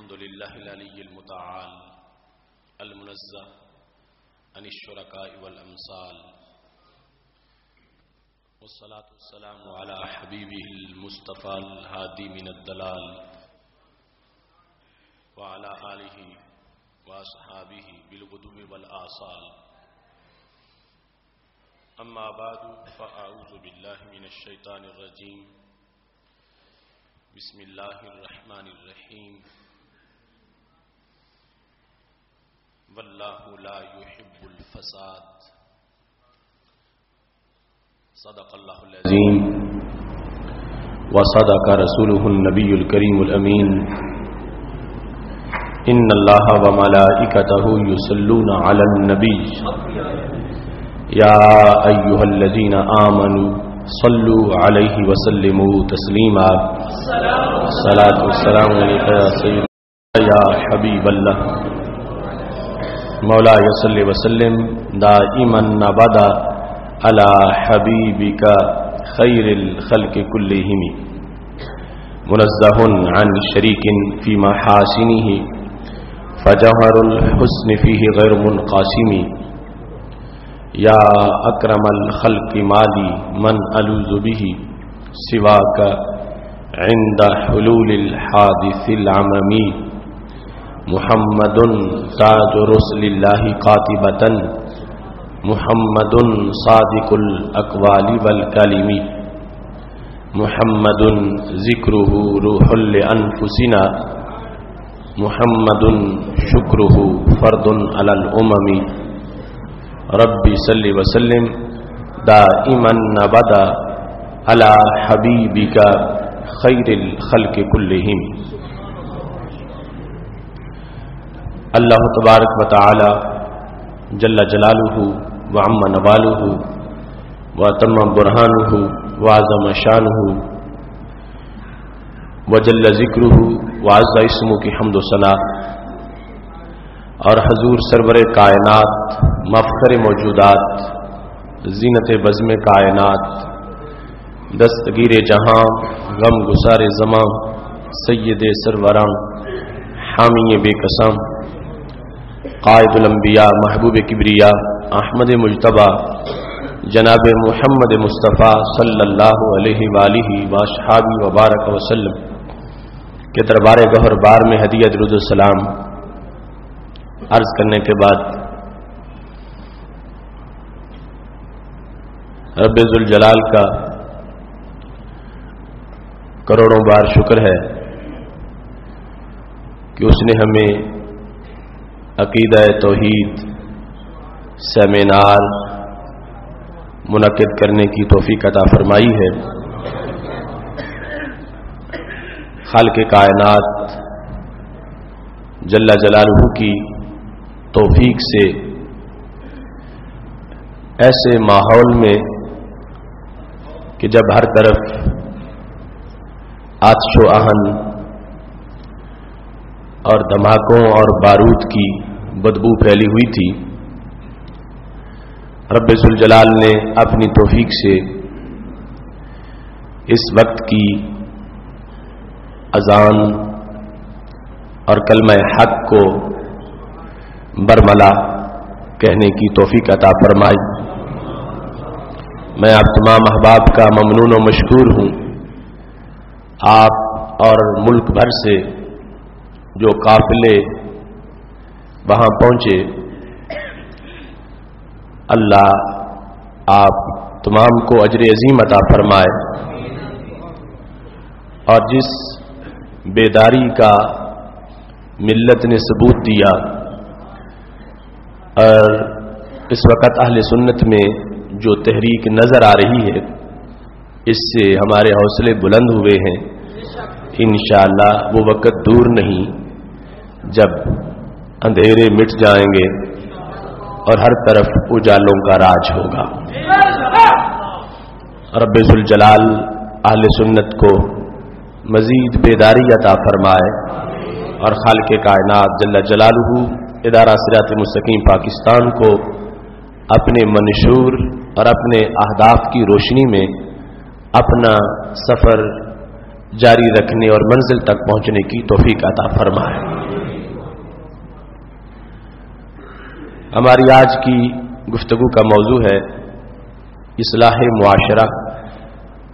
الحمد لله العلي المتعال المنزه عن الشركاء والأمثال، والصلاة والسلام على حبيبه المصطفى الهادي من الضلال وعلى آله وأصحابه بالغدو والآصال. أما بعد فأعوذ بالله من الشيطان الرجيم. بسم الله الرحمن الرحيم. والله لا يحب الفساد. صدق الله العظيم وصدق رسوله النبي الكريم الأمين. إن الله وملائكته يصلون على النبي يا أيها الذين آمنوا صلوا عليه وسلموا تسليما. الصلاة والسلام عليك يا سيدنا يا حبيب الله. مولاي صل وسلم دائما أبدا على حبيبك خير الخلق كلهم، منزه عن شريك في محاسنه فجوهر الحسن فيه غير منقسم. یا اکرم الخلق مالی من الوذ به سواک عند حلول الحادث العممی. محمد تاج رسل اللہ قاطبۃ، محمد صادق الاقوال والکلم، محمد ذکرہ روح لانفسنا، محمد شکرہ فرد علی الامم. ربی صلی وسلم دائما ابدا علی حبیبک خیر الخلق کلہم. اللہ تبارک و تعالی جل جلالہ وعم نوالہ وتم برہانہ وعظم شانہ وجل ذکرہ وعز اسمہ کی حمد و ثنا، اور حضور سرور کائنات مفخر موجودات زینت بزم کائنات دستگیر جہاں غم گسار زماں سید سروراں حامی بے قسم قائد الانبیاء محبوب کبریا احمد مجتبی جناب محمد مصطفیٰ صلی اللہ علیہ وآلہ واصحابہ وبارک وسلم کے دربار گہر بار میں ہدیہ درود السلام عرض کرنے کے بعد رب ذوالجلال کا کروڑوں بار شکر ہے کہ اس نے ہمیں عقیدہ توحید سیمینار منعقد کرنے کی توفیق عطا فرمائی ہے. خالق کائنات جل جلالہ کی توفیق سے ایسے ماحول میں کہ جب ہر طرف آتش و آہن اور دھماکوں اور بارود کی بدبو پھیلی ہوئی تھی، رب ذوالجلال نے اپنی توفیق سے اس وقت کی اذان اور کلمہ حق کو برملا کہنے کی توفیق عطا فرمائی. میں آپ تمام احباب کا ممنون و مشکور ہوں. آپ اور ملک بھر سے جو قافلے وہاں پہنچے، اللہ آپ تمام کو اجر عظیم عطا فرمائے، اور جس بیداری کا ملت نے ثبوت دیا اور اس وقت اہل سنت میں جو تحریک نظر آ رہی ہے، اس سے ہمارے حوصلے بلند ہوئے ہیں. انشاءاللہ وہ وقت دور نہیں جب اندھیرے مٹ جائیں گے اور ہر طرف اجالوں کا راج ہوگا. رب ذوالجلال اہل سنت کو مزید بیداری عطا فرمائے، اور خالق کائنات جل جلالہ ادارہ صراط مستقیم پاکستان کو اپنے منشور اور اپنے اہداف کی روشنی میں اپنا سفر جاری رکھنے اور منزل تک پہنچنے کی توفیق عطا فرمائے۔ ہماری آج کی گفتگو کا موضوع ہے اصلاح معاشرہ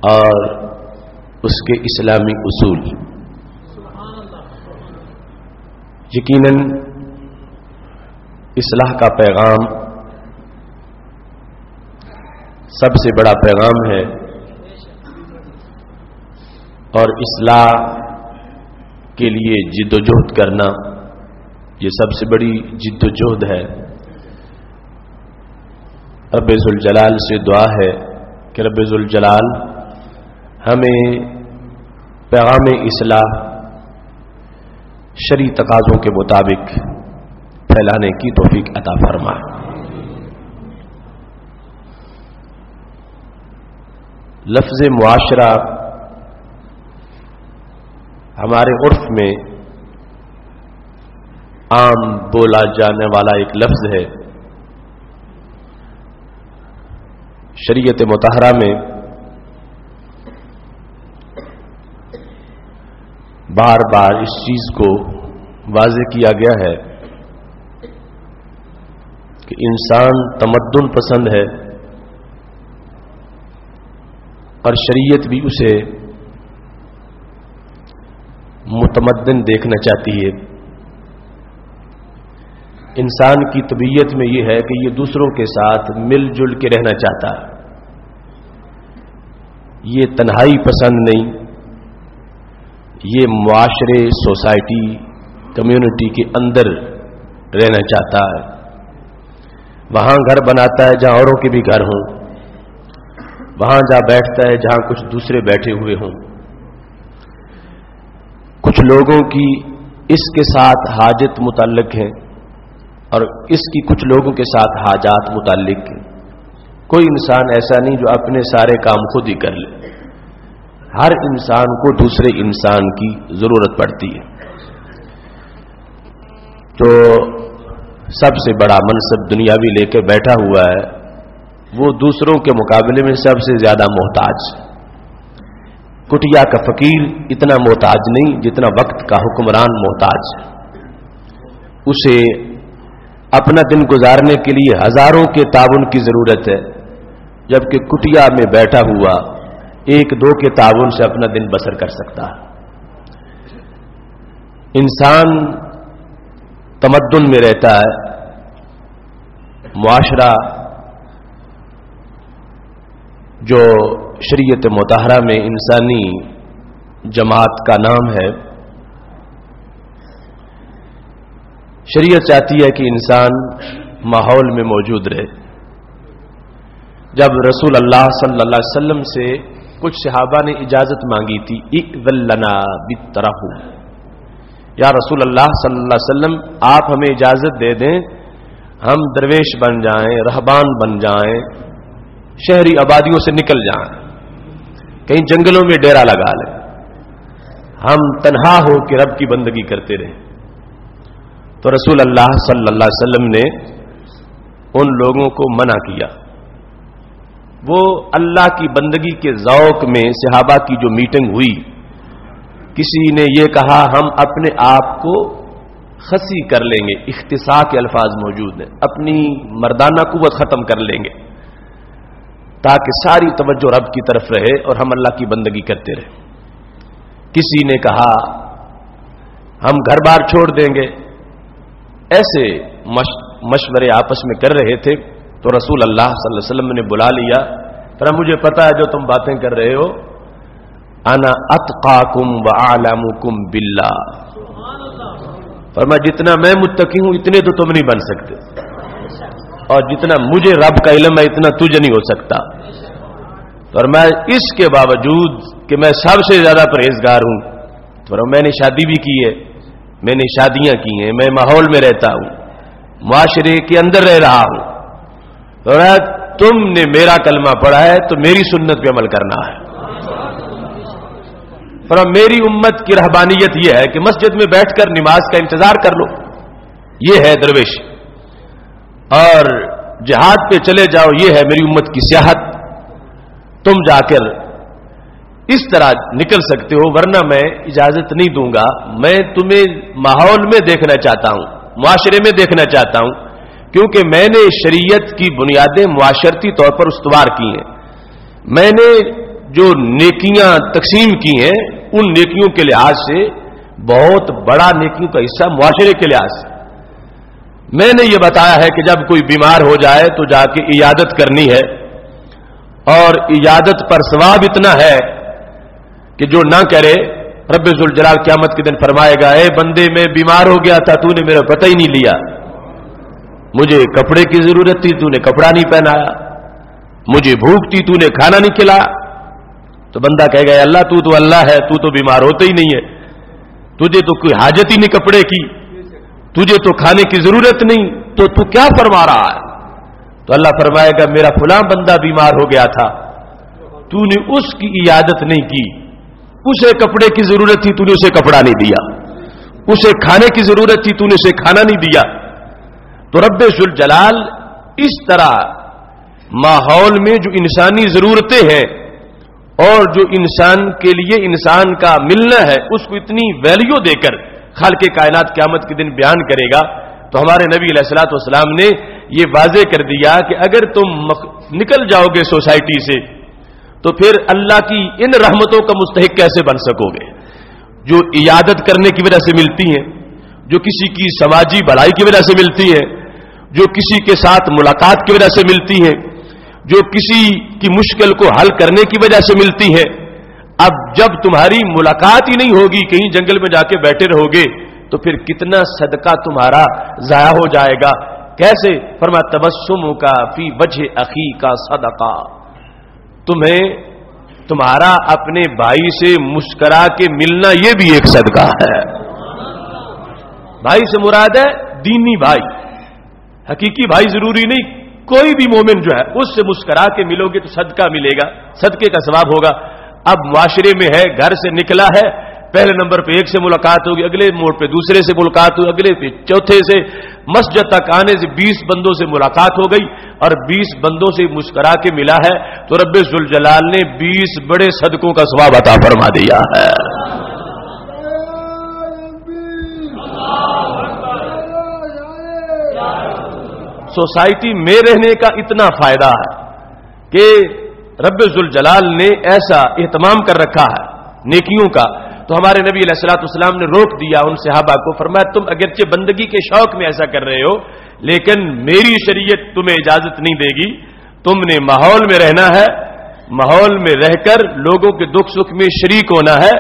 اور اس کے اسلامی اصول۔ یقیناً اصلاح کا پیغام سب سے بڑا پیغام ہے، اور اصلاح کے لیے جد و جہد کرنا یہ سب سے بڑی جد و جہد ہے۔ رب ذوالجلال سے دعا ہے کہ رب ذوالجلال ہمیں پیغام اصلاح شرعی تقاضوں کے مطابق پھیلانے کی توفیق عطا فرمائے۔ لفظ معاشرہ ہمارے عرف میں عام بولا جانے والا ایک لفظ ہے۔ شریعت مطہرہ میں بار بار اس چیز کو واضح کیا گیا ہے کہ انسان تمدن پسند ہے، اور شریعت بھی اسے متمدن دیکھنا چاہتی ہے۔ انسان کی طبیعت میں یہ ہے کہ یہ دوسروں کے ساتھ مل جل کے رہنا چاہتا ہے، یہ تنہائی پسند نہیں، یہ معاشرے، سوسائٹی، کمیونٹی کے اندر رہنا چاہتا ہے۔ وہاں گھر بناتا ہے جہاں اوروں کے بھی گھر ہوں، وہاں جا بیٹھتا ہے جہاں کچھ دوسرے بیٹھے ہوئے ہوں۔ کچھ لوگوں کی اس کے ساتھ حاجت متعلق ہے اور اس کی کچھ لوگوں کے ساتھ حاجات متعلق ہے۔ کوئی انسان ایسا نہیں جو اپنے سارے کام خود ہی کر لے، ہر انسان کو دوسرے انسان کی ضرورت پڑتی ہے۔ جو سب سے بڑا منصب دنیاوی لے کے بیٹھا ہوا ہے وہ دوسروں کے مقابلے میں سب سے زیادہ محتاج۔ کٹیا کا فقیر اتنا محتاج نہیں جتنا وقت کا حکمران محتاج ہے۔ اسے اپنا دن گزارنے کے لیے ہزاروں کے تعاون کی ضرورت ہے، جبکہ کٹیا میں بیٹھا ہوا ایک دو کے تعاون سے اپنا دن بسر کر سکتا ہے۔ انسان تمدن میں رہتا ہے، معاشرہ جو شریعت مطہرہ میں انسانی جماعت کا نام ہے، شریعت چاہتی ہے کہ انسان ماحول میں موجود رہے۔ جب رسول اللہ صلی اللہ علیہ وسلم سے کچھ صحابہ نے اجازت مانگی تھی، اِذن لنا بالترحم، یا رسول اللہ صلی اللہ علیہ وسلم آپ ہمیں اجازت دے دیں، ہم درویش بن جائیں، رہبان بن جائیں، شہری آبادیوں سے نکل جائیں، کہیں جنگلوں میں ڈیرا لگا لیں، ہم تنہا ہو کے رب کی بندگی کرتے رہیں۔ تو رسول اللہ صلی اللہ علیہ وسلم نے ان لوگوں کو منع کیا۔ وہ اللہ کی بندگی کے ذوق میں صحابہ کی جو میٹنگ ہوئی، کسی نے یہ کہا ہم اپنے آپ کو خسی کر لیں گے، اختصاء کے الفاظ موجود ہیں، اپنی مردانہ قوت ختم کر لیں گے تاکہ ساری توجہ رب کی طرف رہے اور ہم اللہ کی بندگی کرتے رہیں۔ کسی نے کہا ہم گھر بار چھوڑ دیں گے۔ ایسے مشورے آپس میں کر رہے تھے تو رسول اللہ صلی اللہ علیہ وسلم نے بلا لیا، پر مجھے پتا ہے جو تم باتیں کر رہے ہو، انا اتقاکم واعلمکم باللہ، فرمایا جتنا میں متقی ہوں اتنے تو تم نہیں بن سکتے، اور جتنا مجھے رب کا علم ہے اتنا تجھے نہیں ہو سکتا۔ اور میں اس کے باوجود کہ میں سب سے زیادہ پرہیزگار ہوں، تو میں نے شادی بھی کی ہے، میں نے شادیاں کی ہیں، میں ماحول میں رہتا ہوں، معاشرے کے اندر رہ رہا ہوں، اور تم نے میرا کلمہ پڑھا ہے تو میری سنت پہ عمل کرنا ہے۔ پر میری امت کی رہبانیت یہ ہے کہ مسجد میں بیٹھ کر نماز کا انتظار کر لو، یہ ہے درویش، اور جہاد پہ چلے جاؤ، یہ ہے میری امت کی سیاحت۔ تم جا کر اس طرح نکل سکتے ہو، ورنہ میں اجازت نہیں دوں گا. میں تمہیں ماحول میں دیکھنا چاہتا ہوں، معاشرے میں دیکھنا چاہتا ہوں، کیونکہ میں نے شریعت کی بنیادیں معاشرتی طور پر استوار کی ہیں. میں نے جو نیکیاں تقسیم کی ہیں ان نیکیوں کے لحاظ سے بہت بڑا نیکیوں کا حصہ معاشرے کے لحاظ سے میں نے یہ بتایا ہے کہ جب کوئی بیمار ہو جائے تو جا کے عیادت کرنی ہے، اور عیادت پر ثواب اتنا ہے کہ جو نہ کرے رب ذوالجلال قیامت کے دن فرمائے گا، اے بندے میں بیمار ہو گیا تھا، تو نے میرا پتہ ہی نہیں لیا، مجھے کپڑے کی ضرورت تھی تو نے کپڑا نہیں پہنایا، مجھے بھوک تھی تو نے کھانا نہیں کھلایا. تو بندہ کہے گا اللہ تو اللہ ہے، تو بیمار ہوتا ہی نہیں ہے، تجھے تو کوئی حاجت ہی نہیں کپڑے کی، تجھے تو کھانے کی ضرورت نہیں، تو کیا فرما رہا ہے؟ تو اللہ فرمائے گا میرا فلاں بندہ بیمار ہو گیا تھا، تو نے اس کی عیادت نہیں کی، اسے کپڑے کی ضرورت تھی تو نے اسے کپڑا نہیں دیا، اسے کھانے کی ضرورت تھی تو نے اسے کھانا نہیں دیا. تو رب ذوالجلال اس طرح ماحول میں جو انسانی ضرورتیں ہیں اور جو انسان کے لیے انسان کا ملنا ہے اس کو اتنی ویلیو دے کر خالق کائنات قیامت کے دن بیان کرے گا. تو ہمارے نبی علیہ الصلوۃ والسلام نے یہ واضح کر دیا کہ اگر تم نکل جاؤ گے سوسائٹی سے تو پھر اللہ کی ان رحمتوں کا مستحق کیسے بن سکو گے جو عیادت کرنے کی وجہ سے ملتی ہیں، جو کسی کی سماجی بھلائی کی وجہ سے ملتی ہیں، جو کسی کے ساتھ ملاقات کی وجہ سے ملتی ہیں، جو کسی کی مشکل کو حل کرنے کی وجہ سے ملتی ہے. اب جب تمہاری ملاقات ہی نہیں ہوگی، کہیں جنگل میں جا کے بیٹھے رہو گے تو پھر کتنا صدقہ تمہارا ضائع ہو جائے گا. کیسے؟ فرمایا تبسم کا فی وجہ اخی کا صدقہ، تمہیں تمہارا اپنے بھائی سے مسکرا کے ملنا یہ بھی ایک صدقہ ہے. بھائی سے مراد ہے دینی بھائی، حقیقی بھائی ضروری نہیں، کوئی بھی مومن جو ہے اس سے مسکرا کے ملو گے تو صدقہ ملے گا، صدقے کا ثواب ہوگا. اب معاشرے میں ہے، گھر سے نکلا ہے، پہلے نمبر پہ ایک سے ملاقات ہوگی، اگلے موڑ پہ دوسرے سے ملاقات ہوگی، اگلے پہ چوتھے سے، مسجد تک آنے سے 20 بندوں سے ملاقات ہو گئی اور 20 بندوں سے مسکرا کے ملا ہے تو رب ذوالجلال نے 20 بڑے صدقوں کا ثواب عطا فرما دیا ہے. سوسائٹی میں رہنے کا اتنا فائدہ ہے کہ رب ذوالجلال نے ایسا اہتمام کر رکھا ہے نیکیوں کا. تو ہمارے نبی علیہ الصلوۃ والسلام نے روک دیا ان صحابہ کو، فرمایا تم اگرچہ بندگی کے شوق میں ایسا کر رہے ہو لیکن میری شریعت تمہیں اجازت نہیں دے گی، تم نے ماحول میں رہنا ہے، ماحول میں رہ کر لوگوں کے دکھ سکھ میں شریک ہونا ہے.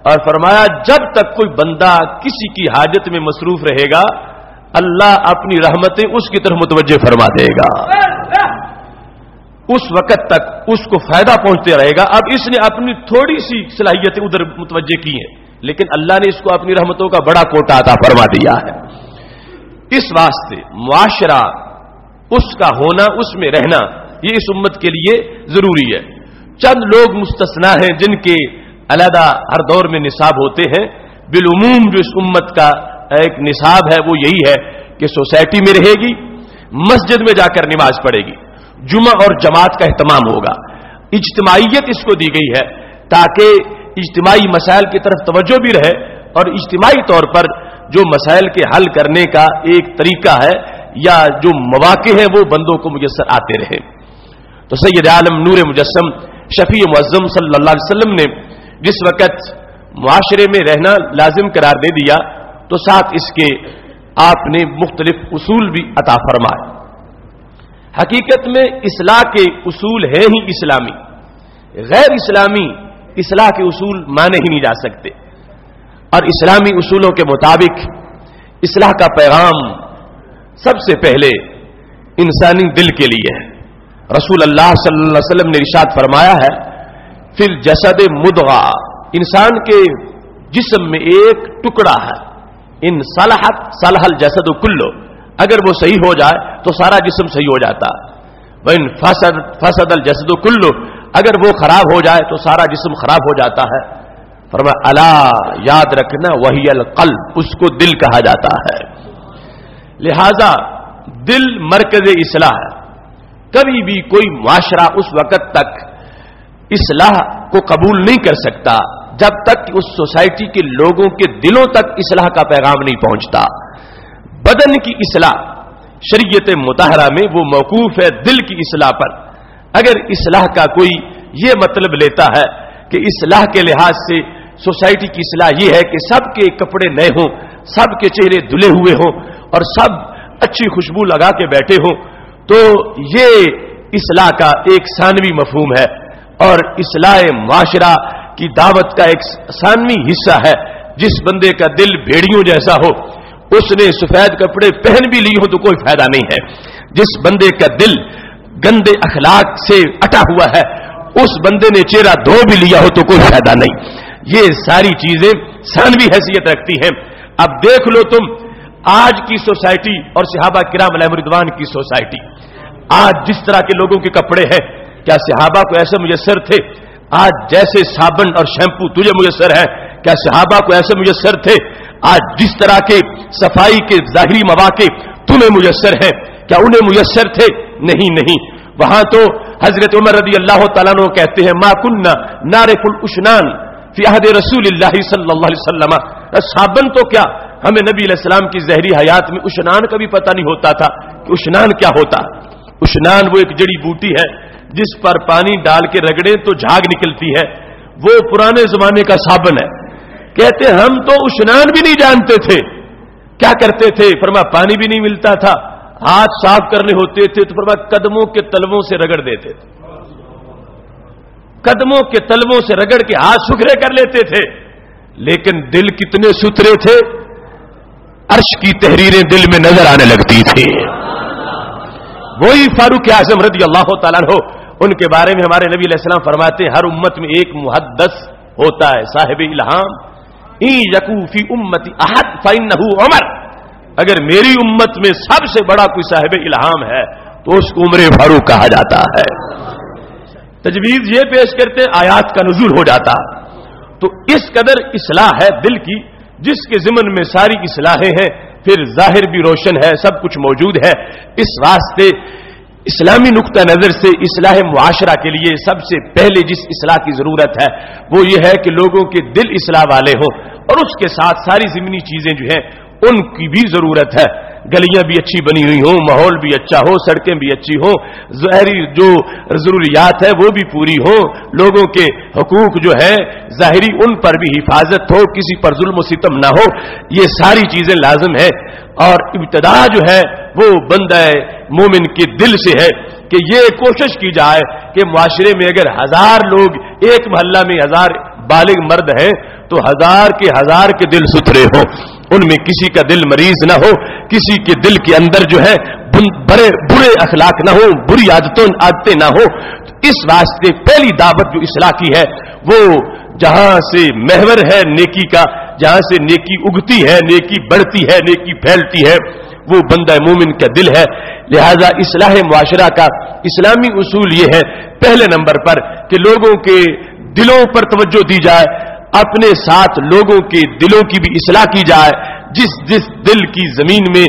اور فرمایا جب تک کوئی بندہ کسی کی حاجت میں مصروف رہے گا اللہ اپنی رحمتیں اس کی طرف متوجہ فرما دے گا، اس وقت تک اس کو فائدہ پہنچتے رہے گا. اب اس نے اپنی تھوڑی سی صلاحیتیں ادھر متوجہ کی ہیں لیکن اللہ نے اس کو اپنی رحمتوں کا بڑا کوٹا عطا فرما دیا ہے. اس واسطے معاشرہ اس کا ہونا، اس میں رہنا یہ اس امت کے لیے ضروری ہے. چند لوگ مستثنا ہیں جن کے علیحدہ ہر دور میں نصاب ہوتے ہیں. بالعموم جو اس امت کا ایک نصاب ہے وہ یہی ہے کہ سوسائٹی میں رہے گی، مسجد میں جا کر نماز پڑھے گی، جمعہ اور جماعت کا اہتمام ہوگا. اجتماعیت اس کو دی گئی ہے تاکہ اجتماعی مسائل کی طرف توجہ بھی رہے اور اجتماعی طور پر جو مسائل کے حل کرنے کا ایک طریقہ ہے یا جو مواقع ہیں وہ بندوں کو میسر آتے رہے. تو سید عالم نور مجسم شفیع معظم صلی اللہ علیہ وسلم نے جس وقت معاشرے میں رہنا لازم قرار دے دیا تو ساتھ اس کے آپ نے مختلف اصول بھی عطا فرمائے. حقیقت میں اصلاح کے اصول ہیں ہی اسلامی، غیر اسلامی اصلاح کے اصول مانے ہی نہیں جا سکتے. اور اسلامی اصولوں کے مطابق اصلاح کا پیغام سب سے پہلے انسانی دل کے لیے ہے. رسول اللہ صلی اللہ علیہ وسلم نے ارشاد فرمایا ہے فی الجسد مضغہ، انسان کے جسم میں ایک ٹکڑا ہے، ان صلحت صلح الجسد کلو، اگر وہ صحیح ہو جائے تو سارا جسم صحیح ہو جاتا ہے. وَإِن فسد الجسد کلو، اگر وہ خراب ہو جائے تو سارا جسم خراب ہو جاتا ہے. فرمایا الا، یاد رکھنا، وہی القلب، اس کو دل کہا جاتا ہے. لہذا دل مرکز اصلاح ہے. کبھی بھی کوئی معاشرہ اس وقت تک اصلاح کو قبول نہیں کر سکتا جب تک کہ اس سوسائٹی کے لوگوں کے دلوں تک اصلاح کا پیغام نہیں پہنچتا. بدن کی اصلاح شریعت مطہرہ میں وہ موقوف ہے دل کی اصلاح پر. اگر اصلاح کا کوئی یہ مطلب لیتا ہے کہ اصلاح کے لحاظ سے سوسائٹی کی اصلاح یہ ہے کہ سب کے کپڑے نئے ہوں, سب کے چہرے دھلے ہوئے ہوں اور سب اچھی خوشبو لگا کے بیٹھے ہوں, تو یہ اصلاح کا ایک ثانوی مفہوم ہے اور اصلاح معاشرہ کی دعوت کا ایک ثانوی حصہ ہے. جس بندے کا دل بھیڑیوں جیسا ہو, اس نے سفید کپڑے پہن بھی لی ہو تو کوئی فائدہ نہیں ہے. جس بندے کا دل گندے اخلاق سے اٹا ہوا ہے, اس بندے نے چہرہ دھو بھی لیا ہو تو کوئی فائدہ نہیں. یہ ساری چیزیں ثانوی حیثیت رکھتی ہیں. اب دیکھ لو تم آج کی سوسائٹی اور صحابہ کرام علیہم رضوان کی سوسائٹی, آج جس طرح کے لوگوں کے کپڑے ہیں, کیا صحابہ کو ایسے میسر تھے؟ آج جیسے صابن اور شیمپو تجھے میسر ہے, کیا صحابہ کو ایسے میسر تھے؟ آج جس طرح کے صفائی کے ظاہری مواقع تمہیں میسر ہیں, کیا انہیں میسر تھے؟ نہیں. وہاں تو حضرت عمر رضی اللہ تعالیٰ عنہ کہتے ہیں ما کننا نعرف الاشنان فی عہد رسول اللہ صلی اللہ علیہ وسلم. صابن تو کیا, ہمیں نبی علیہ السلام کی ظاہری حیات میں اشنان کا بھی پتہ نہیں ہوتا تھا کہ اشنان کیا ہوتا. اشنان وہ ایک جڑی بوٹی ہے جس پر پانی ڈال کے رگڑیں تو جھاگ نکلتی ہے, وہ پرانے زمانے کا صابن ہے. کہتے ہم تو اشنان بھی نہیں جانتے تھے. کیا کرتے تھے؟ فرمایا پانی بھی نہیں ملتا تھا, ہاتھ صاف کرنے ہوتے تھے تو فرمایا قدموں کے تلووں سے رگڑ دیتے تھے, قدموں کے تلووں سے رگڑ کے ہاتھ سکھرے کر لیتے تھے. لیکن دل کتنے ستھرے تھے, عرش کی تحریریں دل میں نظر آنے لگتی تھی. وہی فاروق اعظم رضی اللہ تعالیٰ عنہ, ان کے بارے میں ہمارے نبی علیہ السلام فرماتے ہیں ہر امت میں ایک محدث ہوتا ہے, صاحب الہام. ان یکو فی امتی احد فانہ عمر, اگر میری امت میں سب سے بڑا کوئی صاحب الہام ہے تو اس کو عمر فاروق کہا جاتا ہے. تجویز یہ پیش کرتے آیات کا نزول ہو جاتا. تو اس قدر اصلاح ہے دل کی, جس کے ضمن میں ساری اصلاحیں ہیں, پھر ظاہر بھی روشن ہے, سب کچھ موجود ہے. اس واسطے اسلامی نقطہ نظر سے اصلاح معاشرہ کے لیے سب سے پہلے جس اصلاح کی ضرورت ہے وہ یہ ہے کہ لوگوں کے دل اصلاح والے ہوں, اور اس کے ساتھ ساری ضمنی چیزیں جو ہیں ان کی بھی ضرورت ہے. گلیاں بھی اچھی بنی ہوئی ہوں, ماحول بھی اچھا ہو, سڑکیں بھی اچھی ہوں, ظاہری جو ضروریات ہے وہ بھی پوری ہو, لوگوں کے حقوق جو ہے ظاہری ان پر بھی حفاظت ہو, کسی پر ظلم و ستم نہ ہو. یہ ساری چیزیں لازم ہے. اور ابتدا جو ہے وہ بندہ مومن کے دل سے ہے کہ یہ کوشش کی جائے کہ معاشرے میں اگر 1000 لوگ ایک محلہ میں 1000 بالغ مرد ہیں تو 1000 کے دل ستھرے ہوں, ان میں کسی کا دل مریض نہ ہو, کسی کے دل کے اندر جو ہے برے اخلاق نہ ہو, بری عادتیں نہ ہو. اس واسطے پہلی دعوت جو اصلاح کی ہے وہ جہاں سے محور ہے نیکی کا, جہاں سے نیکی اگتی ہے, نیکی بڑھتی ہے, نیکی پھیلتی ہے, وہ بندہ مومن کا دل ہے. لہذا اصلاح معاشرہ کا اسلامی اصول یہ ہے پہلے نمبر پر کہ لوگوں کے دلوں پر توجہ دی جائے, اپنے ساتھ لوگوں کے دلوں کی بھی اصلاح کی جائے. جس دل کی زمین میں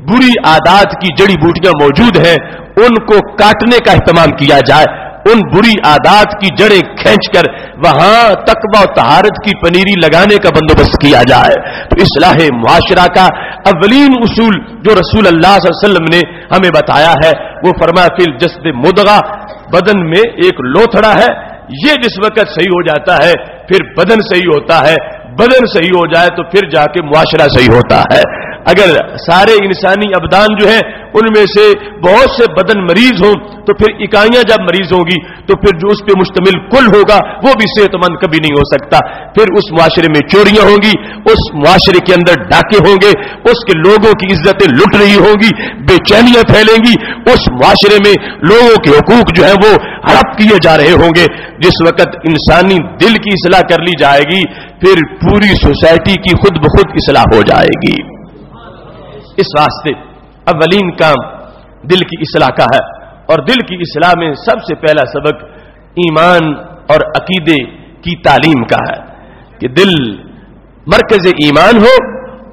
بری عادات کی جڑی بوٹیاں موجود ہیں ان کو کاٹنے کا اہتمام کیا جائے, ان بری عادات کی جڑیں کھینچ کر وہاں تقوی و طہارت کی پنیری لگانے کا بندوبست کیا جائے. تو اصلاح معاشرہ کا اولین اصول جو رسول اللہ صلی اللہ علیہ وسلم نے ہمیں بتایا ہے وہ فرمایا فی الجسد مضغہ, بدن میں ایک لوتھڑا ہے, یہ جس وقت صحیح ہو جاتا ہے پھر بدن صحیح ہوتا ہے, بدن صحیح ہو جائے تو پھر جا کے معاشرہ صحیح ہوتا ہے. اگر سارے انسانی ابدان جو ہیں ان میں سے بہت سے بدن مریض ہوں تو پھر اکائیاں جب مریض ہوں گی تو پھر جو اس پہ مشتمل کل ہوگا وہ بھی صحت مند کبھی نہیں ہو سکتا. پھر اس معاشرے میں چوریاں ہوں گی, اس معاشرے کے اندر ڈاکے ہوں گے, اس کے لوگوں کی عزتیں لٹ رہی ہوں گی, بے چینیاں پھیلیں گی, اس معاشرے میں لوگوں کے حقوق جو ہیں وہ ہڑپ کیے جا رہے ہوں گے. جس وقت انسانی دل کی اصلاح کر لی جائے گی پھر پوری سوسائٹی کی خود بخود اصلاح ہو جائے گی. اس واسطے اولین کام دل کی اصلاح کا ہے, اور دل کی اصلاح میں سب سے پہلا سبق ایمان اور عقیدے کی تعلیم کا ہے کہ دل مرکز ایمان ہو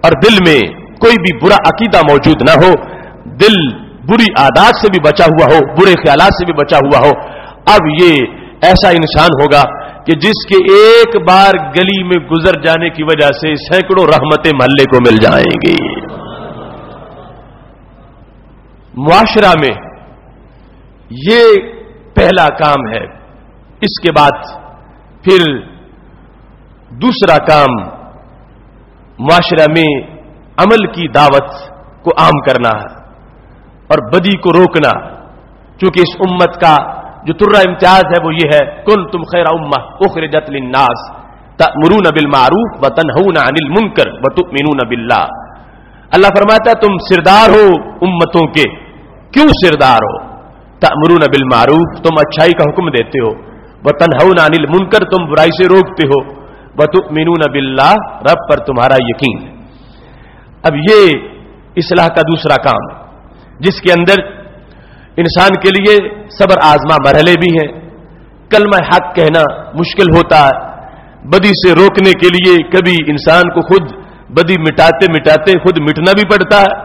اور دل میں کوئی بھی برا عقیدہ موجود نہ ہو, دل بری عادات سے بھی بچا ہوا ہو, برے خیالات سے بھی بچا ہوا ہو. اب یہ ایسا انسان ہوگا کہ جس کے ایک بار گلی میں گزر جانے کی وجہ سے سینکڑوں رحمتیں محلے کو مل جائیں گی۔ معاشرہ میں یہ پہلا کام ہے۔ اس کے بعد پھر دوسرا کام معاشرہ میں عمل کی دعوت کو عام کرنا ہے اور بدی کو روکنا، چونکہ اس امت کا جو ترہ امتیاز ہے وہ یہ ہے، کنتم خیر امہ اخرجت للناس تأمرون بالمعروف وتنہون عن المنکر وتؤمنون باللہ۔ اللہ فرماتا ہے تم سردار ہو امتوں کے۔ کیوں سردار ہو؟ تأمرون بالمعروف، تم اچھائی کا حکم دیتے ہو، وتنہون عن المنکر، تم برائی سے روکتے ہو، وتؤمنون باللہ، رب پر تمہارا یقین۔ اب یہ اصلاح کا دوسرا کام ہے جس کے اندر انسان کے لیے صبر آزما مرحلے بھی ہیں۔ کلمہ حق کہنا مشکل ہوتا ہے، بدی سے روکنے کے لیے کبھی انسان کو خود بدی مٹاتے مٹاتے خود مٹنا بھی پڑتا ہے،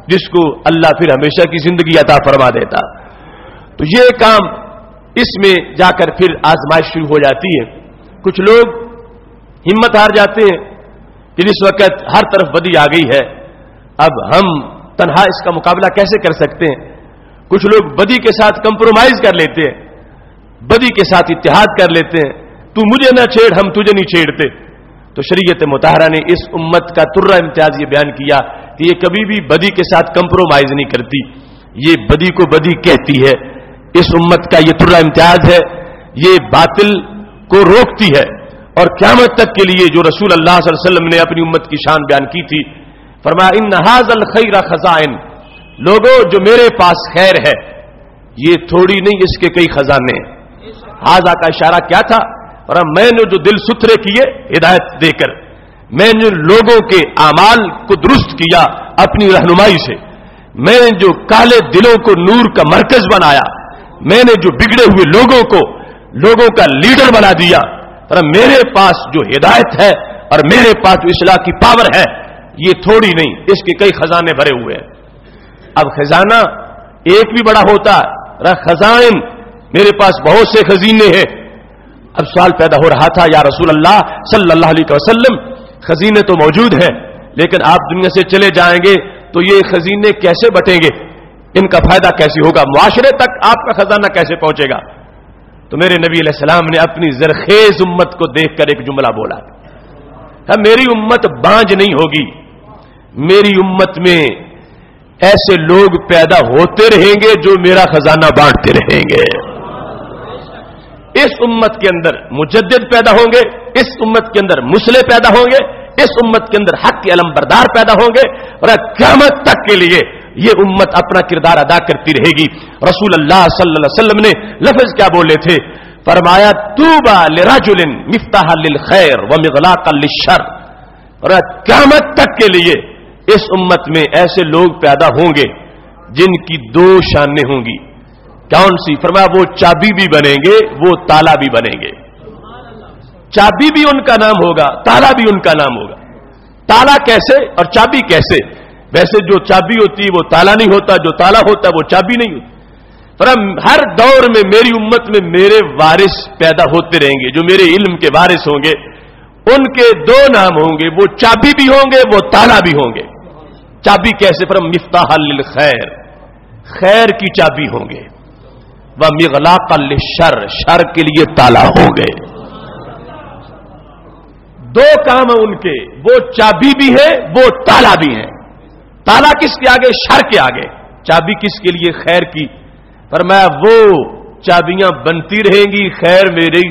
جس کو اللہ پھر ہمیشہ کی زندگی عطا فرما دیتا۔ تو یہ کام اس میں جا کر پھر آزمائش شروع ہو جاتی ہے۔ کچھ لوگ ہمت ہار جاتے ہیں کہ جس وقت ہر طرف بدی آ گئی ہے، اب ہم تنہا اس کا مقابلہ کیسے کر سکتے ہیں؟ کچھ لوگ بدی کے ساتھ کمپرومائز کر لیتے ہیں، بدی کے ساتھ اتحاد کر لیتے ہیں، تو مجھے نہ چھیڑ ہم تجھے نہیں چھیڑتے۔ تو شریعت مطہرہ نے اس امت کا ترہ امتیاز یہ بیان کیا کہ یہ کبھی بھی بدی کے ساتھ کمپرومائز نہیں کرتی، یہ بدی کو بدی کہتی ہے۔ اس امت کا یہ ترہ امتیاز ہے، یہ باطل کو روکتی ہے، اور قیامت تک کے لیے جو رسول اللہ صلی اللہ علیہ وسلم نے اپنی امت کی شان بیان کی تھی، فرمایا ان ھذا الخیر خزائن، لوگوں جو میرے پاس خیر ہے یہ تھوڑی نہیں، اس کے کئی خزانے ہیں۔ ھذا کا اشارہ کیا تھا؟ اور میں نے جو دل ستھرے کیے ہدایت دے کر، میں نے لوگوں کے اعمال کو درست کیا اپنی رہنمائی سے، میں نے جو کالے دلوں کو نور کا مرکز بنایا، میں نے جو بگڑے ہوئے لوگوں کو لوگوں کا لیڈر بنا دیا، اور میرے پاس جو ہدایت ہے اور میرے پاس جو اصلاح کی پاور ہے یہ تھوڑی نہیں، اس کے کئی خزانے بھرے ہوئے ہیں۔ اب خزانہ ایک بھی بڑا ہوتا ہے، خزائن میرے پاس بہت سے خزینے ہیں۔ اب سوال پیدا ہو رہا تھا یا رسول اللہ صلی اللہ علیہ وسلم، خزینے تو موجود ہیں لیکن آپ دنیا سے چلے جائیں گے تو یہ خزینے کیسے بٹیں گے؟ ان کا فائدہ کیسے ہوگا؟ معاشرے تک آپ کا خزانہ کیسے پہنچے گا؟ تو میرے نبی علیہ السلام نے اپنی زرخیز امت کو دیکھ کر ایک جملہ بولا، میری امت بانج نہیں ہوگی، میری امت میں ایسے لوگ پیدا ہوتے رہیں گے جو میرا خزانہ بانٹتے رہیں گے۔ اس امت کے اندر مجدد پیدا ہوں گے، اس امت کے اندر مصلح پیدا ہوں گے، اس امت کے اندر حق کے علمبردار پیدا ہوں گے، اور قیامت تک کے لیے یہ امت اپنا کردار ادا کرتی رہے گی۔ رسول اللہ صلی اللہ علیہ وسلم نے لفظ کیا بولے تھے؟ فرمایا طوبى لرجل مفتاحا للخیر ومغلاقا للشر، اور قیامت تک کے لیے اس امت میں ایسے لوگ پیدا ہوں گے جن کی دو شانیں ہوں گی۔ کون سی؟ فرمایا وہ چابی بھی بنیں گے، وہ تالا بھی بنیں گے۔ چابی بھی ان کا نام ہوگا، تالا بھی ان کا نام ہوگا۔ تالا کیسے اور چابی کیسے؟ ویسے جو چابی ہوتی ہے وہ تالا نہیں ہوتا، جو تالا ہوتا ہے وہ چابی نہیں ہوتی۔ ہر دور میں میری امت میں میرے وارث پیدا ہوتے رہیں گے، جو میرے علم کے وارث ہوں گے، ان کے دو نام ہوں گے، وہ چابی بھی ہوں گے، وہ تالا بھی ہوں گے۔ چابی کیسے؟ مفتاح للخیر، خیر کی چابی ہوں گے، ومغلاقا للشر، شر کے لیے تالا ہوں گے۔ دو کام ہیں ان کے، وہ چابی بھی ہے، وہ تالا بھی ہے۔ تالا کس کے آگے؟ شر کے آگے۔ چابی کس کے لیے؟ خیر کی۔ فرمایا وہ چابیاں بنتی رہیں گی، خیر میری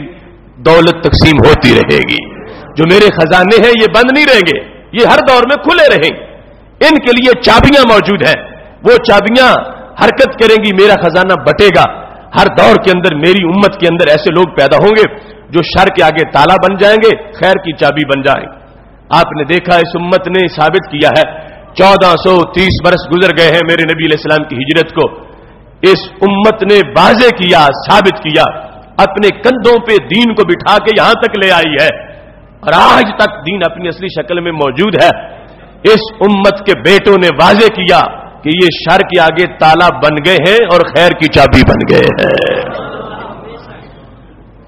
دولت تقسیم ہوتی رہے گی۔ جو میرے خزانے ہیں یہ بند نہیں رہیں گے، یہ ہر دور میں کھلے رہیں گے۔ ان کے لیے چابیاں موجود ہیں، وہ چابیاں حرکت کریں گی، میرا خزانہ بٹے گا۔ ہر دور کے اندر میری امت کے اندر ایسے لوگ پیدا ہوں گے جو شر کے آگے تالا بن جائیں گے، خیر کی چابی بن جائیں گے۔ آپ نے دیکھا اس امت نے ثابت کیا ہے، 1430 برس گزر گئے ہیں میرے نبی علیہ السلام کی ہجرت کو، اس امت نے واضح کیا، ثابت کیا، اپنے کندھوں پہ دین کو بٹھا کے یہاں تک لے آئی ہے، اور آج تک دین اپنی اصلی شکل میں موجود ہے۔ اس امت کے بیٹوں نے واضح کیا کہ یہ شر کے آگے تالا بن گئے ہیں اور خیر کی چابی بن گئے ہیں۔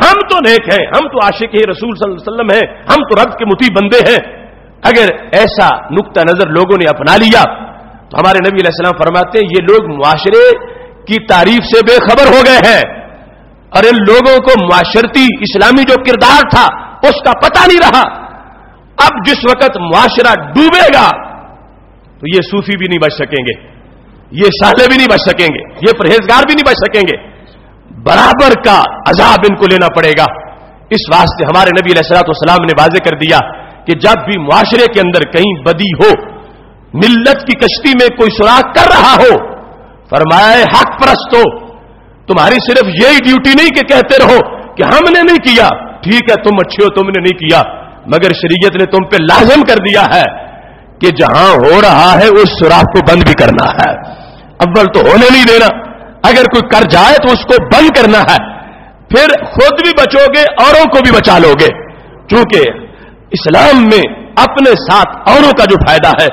ہم تو نیک ہیں, ہم تو عاشق رسول صلی اللہ علیہ وسلم ہیں, ہم تو رب کے مطیع بندے ہیں. اگر ایسا نقطہ نظر لوگوں نے اپنا لیا تو ہمارے نبی علیہ السلام فرماتے ہیں یہ لوگ معاشرے کی تعریف سے بے خبر ہو گئے ہیں, اور ان لوگوں کو معاشرتی اسلامی جو کردار تھا اس کا پتہ نہیں رہا. اب جس وقت معاشرہ ڈوبے گا تو یہ صوفی بھی نہیں بچ سکیں گے, یہ صالح بھی نہیں بچ سکیں گے, یہ پرہیزگار بھی نہیں بچ سکیں گے, برابر کا عذاب ان کو لینا پڑے گا. اس واسطے ہمارے نبی علیہ الصلوۃ والسلام نے واضح کر دیا کہ جب بھی معاشرے کے اندر کہیں بدی ہو, ملت کی کشتی میں کوئی سراغ کر رہا ہو, فرمایا حق پرست ہو, تمہاری صرف یہی ڈیوٹی نہیں کہ کہتے رہو کہ ہم نے نہیں کیا, ٹھیک ہے تم اچھے ہو, تم نے نہیں کیا, مگر شریعت نے تم پہ لازم کر دیا ہے کہ جہاں ہو رہا ہے اس سوراخ کو بند بھی کرنا ہے. اول تو ہونے نہیں دینا, اگر کوئی کر جائے تو اس کو بند کرنا ہے, پھر خود بھی بچو گے اوروں کو بھی بچا لو گے. چونکہ اسلام میں اپنے ساتھ اوروں کا جو فائدہ ہے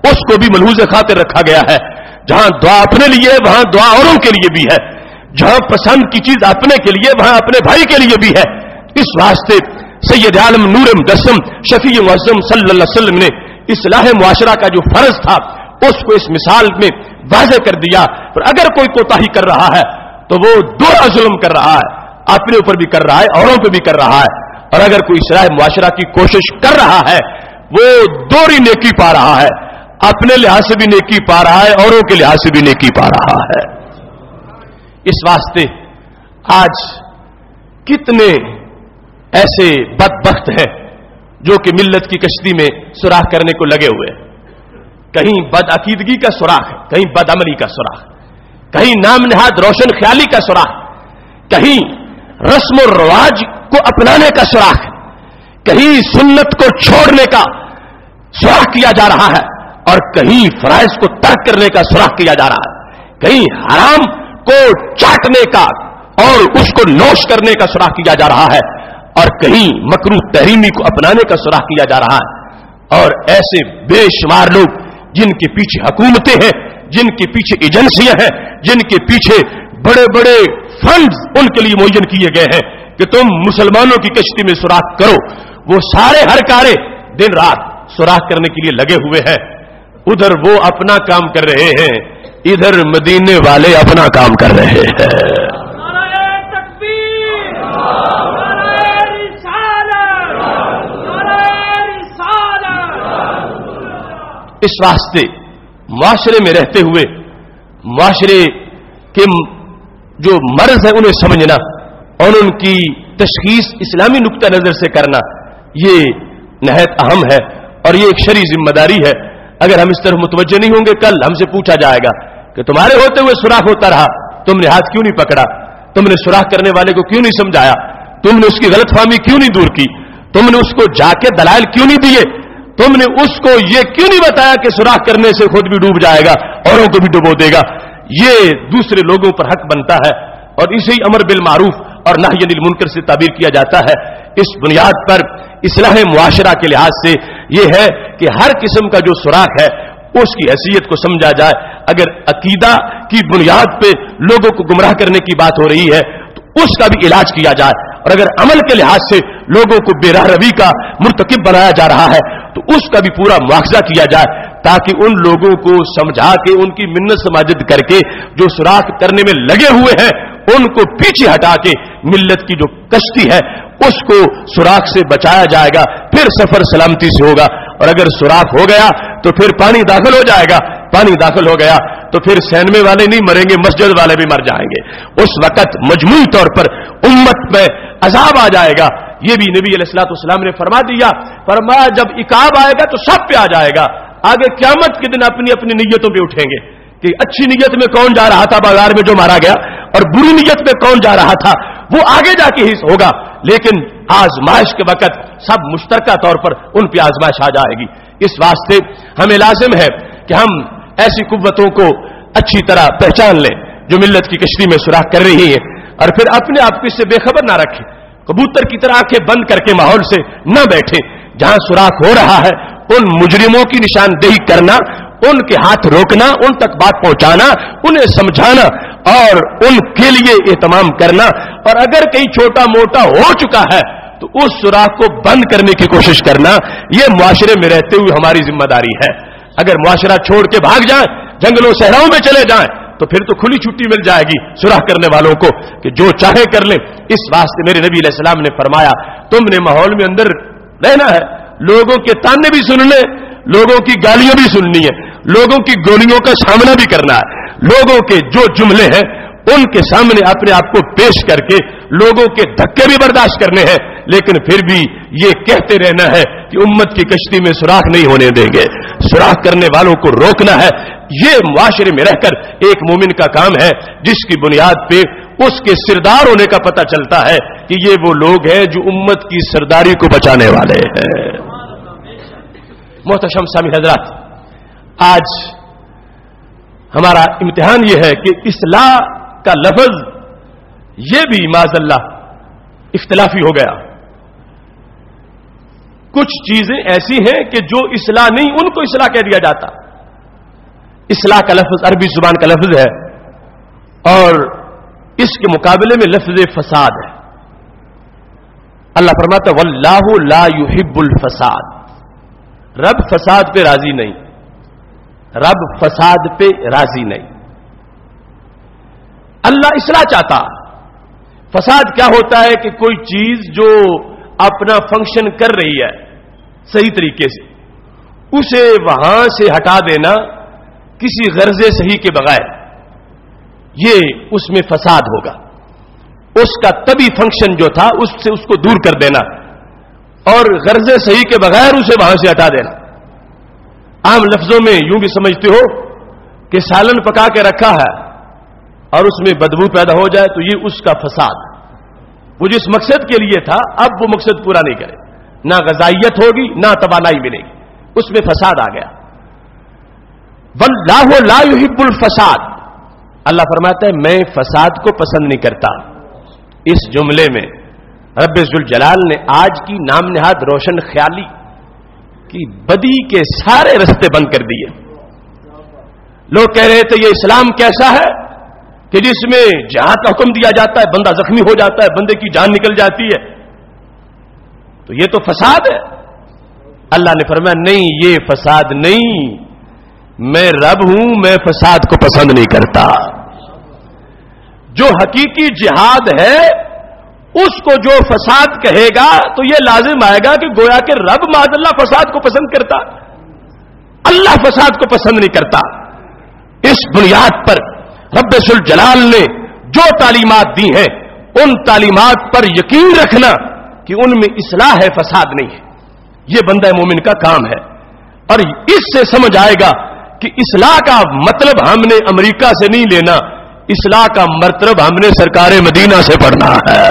اس کو بھی ملحوظ خاطر رکھا گیا ہے. جہاں دعا اپنے لیے وہاں دعا اوروں کے لیے بھی ہے, جہاں پسند کی چیز اپنے کے لیے وہاں اپنے بھائی کے لیے بھی ہے. اس واسطے سید عالم نور مجسم شفیع معظم صلی اللہ علیہ وسلم نے اصلاح معاشرہ کا جو فرض تھا اس کو اس مثال میں واضح کر دیا. اور اگر کوئی کوتاہی کر رہا ہے تو وہ دوہرا ظلم کر رہا ہے, اپنے اوپر بھی کر رہا ہے اوروں پہ بھی کر رہا ہے. اور اگر کوئی اصلاح معاشرہ کی کوشش کر رہا ہے وہ دوہری نیکی پا رہا ہے, اپنے لحاظ سے بھی نیکی پا رہا ہے, اوروں کے لحاظ سے بھی نیکی پا رہا ہے. اس واسطے آج کتنے ایسے بدبخت ہیں جو کہ ملت کی کشتی میں سوراخ کرنے کو لگے ہوئے, کہیں بد عقیدگی کا سوراخ, کہیں بد عملی کا سوراخ, کہیں نام نہاد روشن خیالی کا سوراخ, کہیں رسم و رواج کو اپنانے کا سوراخ, کہیں سنت کو چھوڑنے کا سوراخ کیا جا رہا ہے, اور کہیں فرائض کو ترک کرنے کا سوراخ کیا جا رہا ہے, کہیں حرام کو چاٹنے کا اور اس کو نوش کرنے کا سوراخ کیا جا رہا ہے, اور کہیں مکروہ تحریمی کو اپنانے کا سوراخ کیا جا رہا ہے. اور ایسے بے شمار لوگ جن کے پیچھے حکومتیں ہیں, جن کے پیچھے ایجنسیاں ہیں, جن کے پیچھے بڑے بڑے فنڈز ان کے لیے معین کیے گئے ہیں کہ تم مسلمانوں کی کشتی میں سوراخ کرو, وہ سارے ہر کارے دن رات سوراخ کرنے کے لیے لگے ہوئے ہیں. ادھر وہ اپنا کام کر رہے ہیں, ادھر مدینے والے اپنا کام کر رہے ہیں. اس واسطے معاشرے میں رہتے ہوئے معاشرے کے جو مرض ہے انہیں سمجھنا اور ان کی تشخیص اسلامی نقطہ نظر سے کرنا یہ نہایت اہم ہے, اور یہ ایک شرعی ذمہ داری ہے. اگر ہم اس طرح متوجہ نہیں ہوں گے, کل ہم سے پوچھا جائے گا کہ تمہارے ہوتے ہوئے سوراخ ہوتا رہا, تم نے ہاتھ کیوں نہیں پکڑا, تم نے سوراخ کرنے والے کو کیوں نہیں سمجھایا, تم نے اس کی غلط فہمی کیوں نہیں دور کی, تم نے اس کو جا کے دلائل کیوں نہیں دیے, تم نے اس کو یہ کیوں نہیں بتایا کہ سوراخ کرنے سے خود بھی ڈوب جائے گا اوروں کو بھی ڈبو دے گا. یہ دوسرے لوگوں پر حق بنتا ہے, اور اسی امر بالمعروف اور نہی عن المنکر سے تعبیر کیا جاتا ہے. اس بنیاد پر اصلاح معاشرہ کے لحاظ سے یہ ہے کہ ہر قسم کا جو سوراخ ہے اس کی حیثیت کو سمجھا جائے. اگر عقیدہ کی بنیاد پہ لوگوں کو گمراہ کرنے کی بات ہو رہی ہے تو اس کا بھی علاج کیا جائے, اور اگر عمل کے لحاظ سے لوگوں کو بے راہ روی کا مرتکب بنایا جا رہا ہے تو اس کا بھی پورا مواخذہ کیا جائے, تاکہ ان لوگوں کو سمجھا کے ان کی منت سماجت کر کے جو سوراخ کرنے میں لگے ہوئے ہیں ان کو پیچھے ہٹا کے ملت کی جو کشتی ہے اس کو سوراخ سے بچایا جائے گا, پھر سفر سلامتی سے ہوگا. اور اگر سوراخ ہو گیا تو پھر پانی داخل ہو جائے گا, پانی داخل ہو گیا تو پھر سینمے والے نہیں مریں گے, مسجد والے بھی مر جائیں گے. اس وقت مجموعی طور پر امت میں عذاب آ جائے گا. یہ بھی نبی علیہ الصلوۃ والسلام نے فرما دیا, فرمایا جب عقاب آئے گا تو سب پہ آ جائے گا. آگے قیامت کے دن اپنی اپنی نیتوں پہ اٹھیں گے کہ اچھی نیت میں کون جا رہا تھا بازار میں جو مارا گیا, اور بری نیت میں کون جا رہا تھا وہ آگے جا کے ہی ہوگا. لیکن آزمائش کے وقت سب مشترکہ طور پر ان پہ آزمائش آ جائے گی. اس واسطے ہمیں لازم ہے کہ ہم ایسی قوتوں کو اچھی طرح پہچان لیں جو ملت کی کشتی میں سوراخ کر رہی ہیں, اور پھر اپنے آپ کو اس سے بے خبر نہ رکھیں, کبوتر کی طرح آنکھیں بند کر کے ماحول سے نہ بیٹھیں. جہاں سوراخ ہو رہا ہے ان مجرموں کی نشاندہی کرنا, ان کے ہاتھ روکنا, ان تک بات پہنچانا, انہیں سمجھانا اور ان کے لیے اہتمام کرنا اور اگر کہیں چھوٹا موٹا ہو چکا ہے تو اس سوراخ کو بند کرنے کی کوشش کرنا یہ معاشرے میں رہتے ہوئے ہماری ذمہ داری ہے. اگر معاشرہ چھوڑ کے بھاگ جائیں، جنگلوں صحراؤں میں چلے جائیں، تو پھر تو کھلی چھٹی مل جائے گی سوراخ کرنے والوں کو کہ جو چاہے کر لیں. اس واسطے میرے نبی علیہ السلام نے فرمایا تم نے ماحول میں اندر رہنا ہے، لوگوں کے تانے بھی سننے، لوگوں کی گالیاں بھی سننی ہے، لوگوں کی گولیوں کا سامنا بھی کرنا ہے، لوگوں کے جو جملے ہیں ان کے سامنے اپنے آپ کو پیش کر کے لوگوں کے دھکے بھی برداشت کرنے ہیں، لیکن پھر بھی یہ کہتے رہنا ہے کہ امت کی کشتی میں سوراخ نہیں ہونے دیں گے. سوراخ کرنے والوں کو روکنا ہے. یہ معاشرے میں رہ کر ایک مومن کا کام ہے جس کی بنیاد پہ اس کے سردار ہونے کا پتہ چلتا ہے کہ یہ وہ لوگ ہیں جو امت کی سرداری کو بچانے والے ہیں. محترم سامعین حضرات، آج ہمارا امتحان یہ ہے کہ اصلاح کا لفظ یہ بھی معاذ اللہ اختلافی ہو گیا. کچھ چیزیں ایسی ہیں کہ جو اصلاح نہیں ان کو اصلاح کہہ دیا جاتا. اصلاح کا لفظ عربی زبان کا لفظ ہے اور اس کے مقابلے میں لفظ فساد ہے. اللہ فرماتا ہے واللہ لا يحب الفساد. رب فساد پہ راضی نہیں، رب فساد پہ راضی نہیں. اللہ اصلاح چاہتا. فساد کیا ہوتا ہے کہ کوئی چیز جو اپنا فنکشن کر رہی ہے صحیح طریقے سے، اسے وہاں سے ہٹا دینا کسی غرض صحیح کے بغیر، یہ اس میں فساد ہوگا. اس کا طبی فنکشن جو تھا اس سے اس کو دور کر دینا اور غرض صحیح کے بغیر اسے وہاں سے ہٹا دینا. عام لفظوں میں یوں بھی سمجھتے ہو کہ سالن پکا کے رکھا ہے اور اس میں بدبو پیدا ہو جائے تو یہ اس کا فساد. وہ جس مقصد کے لیے تھا اب وہ مقصد پورا نہیں کرے، نہ غذائیت ہوگی نہ توانائی ملے گی، اس میں فساد آ گیا. واللہ لا يحب الفساد. اللہ فرماتا ہے میں فساد کو پسند نہیں کرتا. اس جملے میں رب ذوالجلال نے آج کی نام نہاد روشن خیالی کی بدی کے سارے رستے بند کر دیے. لوگ کہہ رہے تھے یہ اسلام کیسا ہے کہ جس میں جہاد کا حکم دیا جاتا ہے، بندہ زخمی ہو جاتا ہے، بندے کی جان نکل جاتی ہے، تو یہ تو فساد ہے. اللہ نے فرمایا نہیں، یہ فساد نہیں، میں رب ہوں، میں فساد کو پسند نہیں کرتا. جو حقیقی جہاد ہے اس کو جو فساد کہے گا تو یہ لازم آئے گا کہ گویا کہ رب معاذ اللہ فساد کو پسند کرتا، اللہ فساد کو پسند نہیں کرتا. اس بنیاد پر رب ذوالجلال نے جو تعلیمات دی ہیں ان تعلیمات پر یقین رکھنا کہ ان میں اصلاح ہے، فساد نہیں ہے. یہ بندہ مومن کا کام ہے. اور اس سے سمجھ آئے گا کہ اصلاح کا مطلب ہم نے امریکہ سے نہیں لینا، اصلاح کا مطلب ہم نے سرکار مدینہ سے پڑھنا ہے.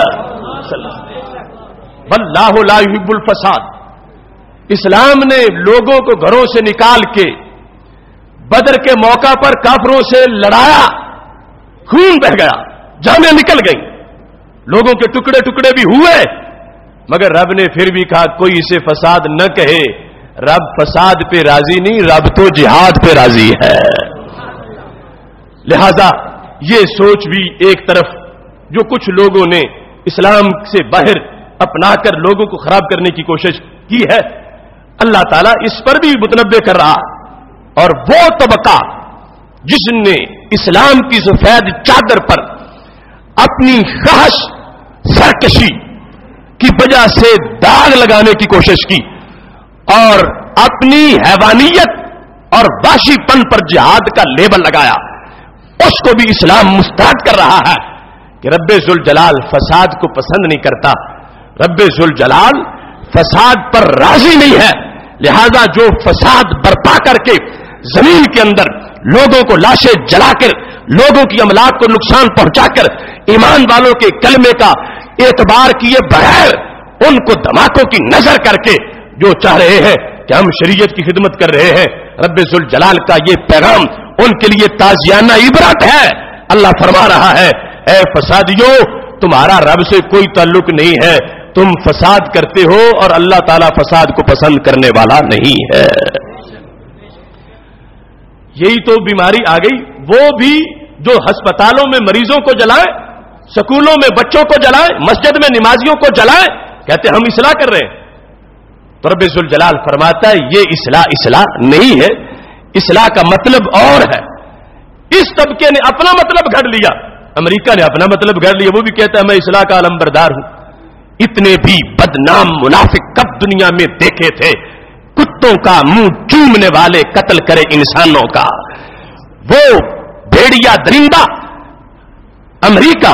واللہ لا يحب الفساد. اسلام نے لوگوں کو گھروں سے نکال کے بدر کے موقع پر کافروں سے لڑایا، خون بہ گیا، جانیں نکل گئی، لوگوں کے ٹکڑے ٹکڑے بھی ہوئے، مگر رب نے پھر بھی کہا کوئی اسے فساد نہ کہے. رب فساد پہ راضی نہیں، رب تو جہاد پہ راضی ہے. لہذا یہ سوچ بھی ایک طرف جو کچھ لوگوں نے اسلام سے باہر اپنا کر لوگوں کو خراب کرنے کی کوشش کی ہے، اللہ تعالیٰ اس پر بھی متنبع کر رہا. اور وہ طبقہ جس نے اسلام کی سفید چادر پر اپنی خواہش سرکشی کی وجہ سے داغ لگانے کی کوشش کی اور اپنی حیوانیت اور وحشی پن پر جہاد کا لیبل لگایا، اس کو بھی اسلام مسترد کر رہا ہے کہ رب ذوالجلال فساد کو پسند نہیں کرتا، رب ذوالجلال فساد پر راضی نہیں ہے. لہذا جو فساد برپا کر کے زمین کے اندر لوگوں کو لاشیں جلا کر، لوگوں کی املاک کو نقصان پہنچا کر، ایمان والوں کے کلمے کا اعتبار کیے بغیر ان کو دھماکوں کی نظر کر کے جو چاہ رہے ہیں کہ ہم شریعت کی خدمت کر رہے ہیں، رب ذوالجلال کا یہ پیغام ان کے لیے تازیانہ عبرت ہے. اللہ فرما رہا ہے اے فسادیوں، تمہارا رب سے کوئی تعلق نہیں ہے، تم فساد کرتے ہو اور اللہ تعالیٰ فساد کو پسند کرنے والا نہیں ہے. یہی تو بیماری آ گئی. وہ بھی جو ہسپتالوں میں مریضوں کو جلائیں سکولوں میں بچوں کو جلائیں، مسجد میں نمازیوں کو جلائیں، کہتے ہم اصلاح کر رہے ہیں. تو رب ذوالجلال فرماتا ہے یہ اصلاح نہیں ہے، اصلاح کا مطلب اور ہے. اس طبقے نے اپنا مطلب گھڑ لیا، امریکہ نے اپنا مطلب گھڑ لیا، وہ بھی کہتا ہے میں اصلاح کا علمبردار ہوں. اتنے بھی بدنام منافق کب دنیا میں دیکھے تھے؟ کتوں کا منہ چومنے والے قتل کرے انسانوں کا. وہ بھیڑیا درندہ امریکہ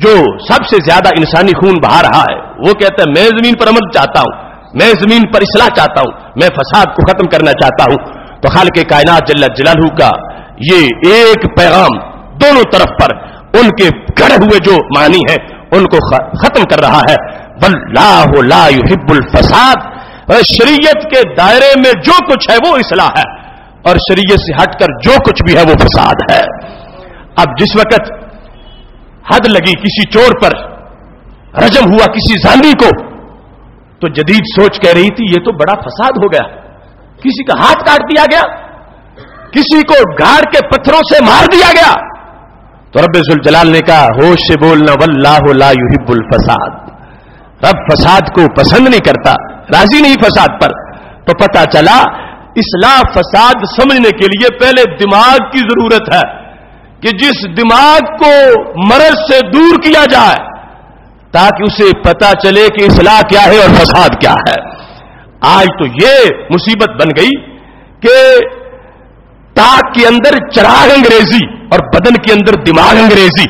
جو سب سے زیادہ انسانی خون بہا رہا ہے، وہ کہتا ہے میں زمین پر امن چاہتا ہوں، میں زمین پر اصلاح چاہتا ہوں، میں فساد کو ختم کرنا چاہتا ہوں. تو خالق کائنات جل جلالہ کا یہ ایک پیغام دونوں طرف پر ان کے گڑے ہوئے جو معنی ہیں ان کو ختم کر رہا ہے. واللہ لا یحب الفساد. شریعت کے دائرے میں جو کچھ ہے وہ اصلاح ہے، اور شریعت سے ہٹ کر جو کچھ بھی ہے وہ فساد ہے. اب جس وقت حد لگی کسی چور پر، رجم ہوا کسی زانی کو، تو جدید سوچ کہہ رہی تھی یہ تو بڑا فساد ہو گیا. کسی کا ہاتھ کاٹ دیا گیا، کسی کو گاڑ کے پتھروں سے مار دیا گیا. تو رب ذوالجلال نے کہا ہوش سے بولنا، واللہ لا یحب الفساد. رب فساد کو پسند نہیں کرتا، راضی نہیں فساد پر. تو پتہ چلا اصلاح فساد سمجھنے کے لیے پہلے دماغ کی ضرورت ہے کہ جس دماغ کو مرض سے دور کیا جائے تاکہ اسے پتہ چلے کہ اصلاح کیا ہے اور فساد کیا ہے. آج تو یہ مصیبت بن گئی کہ تاک کے اندر چراغ انگریزی اور بدن کے اندر دماغ انگریزی،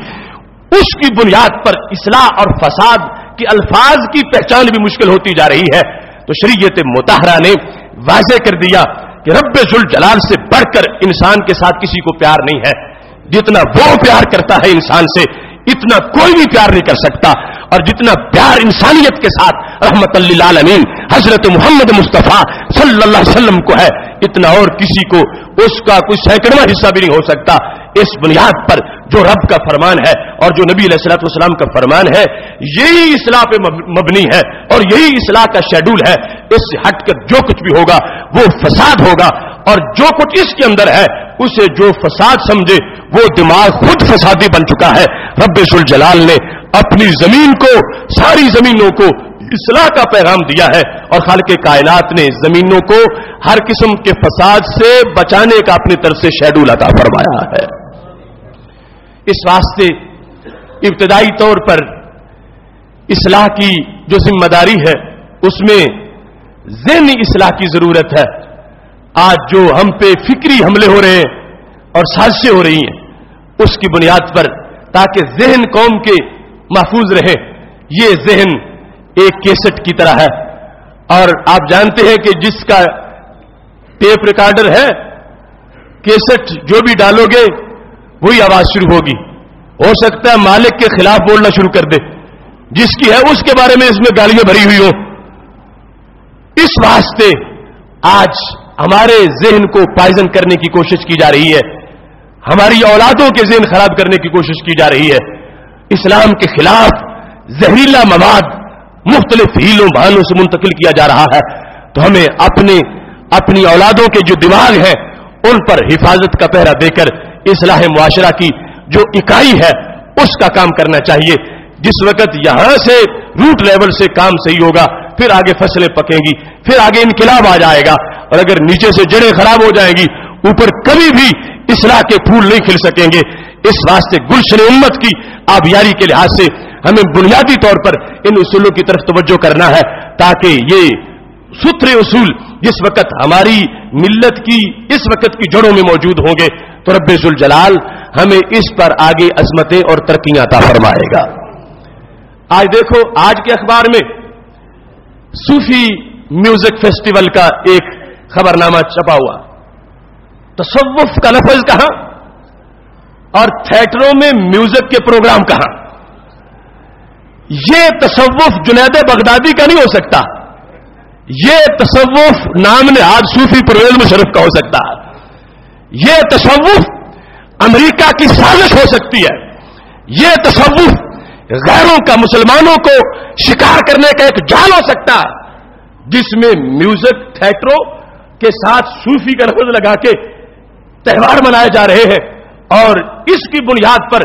اس کی بنیاد پر اصلاح اور فساد کے الفاظ کی پہچان بھی مشکل ہوتی جا رہی ہے. تو شریعت مطہرہ نے واضح کر دیا کہ رب ذوالجلال سے بڑھ کر انسان کے ساتھ کسی کو پیار نہیں ہے. جتنا وہ پیار کرتا ہے انسان سے اتنا کوئی بھی پیار نہیں کر سکتا، اور جتنا پیار انسانیت کے ساتھ رحمت للعالمین حضرت محمد مصطفیٰ صلی اللہ علیہ وسلم کو ہے اتنا اور کسی کو اس کا کوئی سینکڑواں حصہ بھی نہیں ہو سکتا. اس بنیاد پر جو رب کا فرمان ہے اور جو نبی علیہ الصلوۃ والسلام کا فرمان ہے یہی اصلاح پہ مبنی ہے اور یہی اصلاح کا شیڈول ہے. اس سے ہٹ کر جو کچھ بھی ہوگا وہ فساد ہوگا، اور جو کچھ اس کے اندر ہے اسے جو فساد سمجھے وہ دماغ خود فسادی بن چکا ہے. رب ذوالجلال نے اپنی زمین کو، ساری زمینوں کو اصلاح کا پیغام دیا ہے، اور خالق کائنات نے زمینوں کو ہر قسم کے فساد سے بچانے کا اپنی طرف سے شیڈول عطا فرمایا ہے. اس واسطے ابتدائی طور پر اصلاح کی جو ذمہ داری ہے اس میں ذہنی اصلاح کی ضرورت ہے. آج جو ہم پہ فکری حملے ہو رہے ہیں اور سازشیں ہو رہی ہیں اس کی بنیاد پر تاکہ ذہن قوم کے محفوظ رہے، یہ ذہن ایک کیسٹ کی طرح ہے. اور آپ جانتے ہیں کہ جس کا ٹیپ ریکارڈر ہے، کیسٹ جو بھی ڈالو گے وہی آواز شروع ہوگی. ہو سکتا ہے مالک کے خلاف بولنا شروع کر دے، جس کی ہے اس کے بارے میں اس میں گالیاں بھری ہوئی ہوں. اس واسطے آج ہمارے ذہن کو پائزن کرنے کی کوشش کی جا رہی ہے، ہماری اولادوں کے ذہن خراب کرنے کی کوشش کی جا رہی ہے. اسلام کے خلاف زہریلا مواد مختلف ہیلوں بہانوں سے منتقل کیا جا رہا ہے. تو ہمیں اپنی اولادوں کے جو دماغ ہیں ان پر حفاظت کا پہرا دے کر اصلاح معاشرہ کی جو اکائی ہے اس کا کام کرنا چاہیے. جس وقت یہاں سے روٹ لیول سے کام صحیح ہوگا پھر آگے فصلیں پکیں گی، پھر آگے انقلاب آ جائے گا. اور اگر نیچے سے جڑیں خراب ہو جائیں گی اوپر کبھی بھی اصلاح کے پھول نہیں کھل سکیں گے. اس واسطے گلشن امت کی آبیاری کے لحاظ سے ہمیں بنیادی طور پر ان اصولوں کی طرف توجہ کرنا ہے تاکہ یہ ستھرے اصول جس وقت ہماری ملت کی اس وقت کی جڑوں میں موجود ہوں گے تو رب ذوالجلال ہمیں اس پر آگے عظمتیں اور ترقیاں عطا فرمائے گا. آج دیکھو آج کے اخبار میں صوفی میوزک فیسٹیول کا ایک خبرنامہ چھپا ہوا. تصوف کا لفظ کہاں اور تھیٹروں میں میوزک کے پروگرام کہاں؟ یہ تصوف جنید بغدادی کا نہیں ہو سکتا، یہ تصوف نام نہاد صوفی پرویز مشرف کا ہو سکتا ہے. یہ تصوف امریکہ کی سازش ہو سکتی ہے. یہ تصوف غیروں کا مسلمانوں کو شکار کرنے کا ایک جال ہو سکتا ہے جس میں میوزک تھیٹروں کے ساتھ صوفی کا لفظ لگا کے تہوار منائے جا رہے ہیں اور اس کی بنیاد پر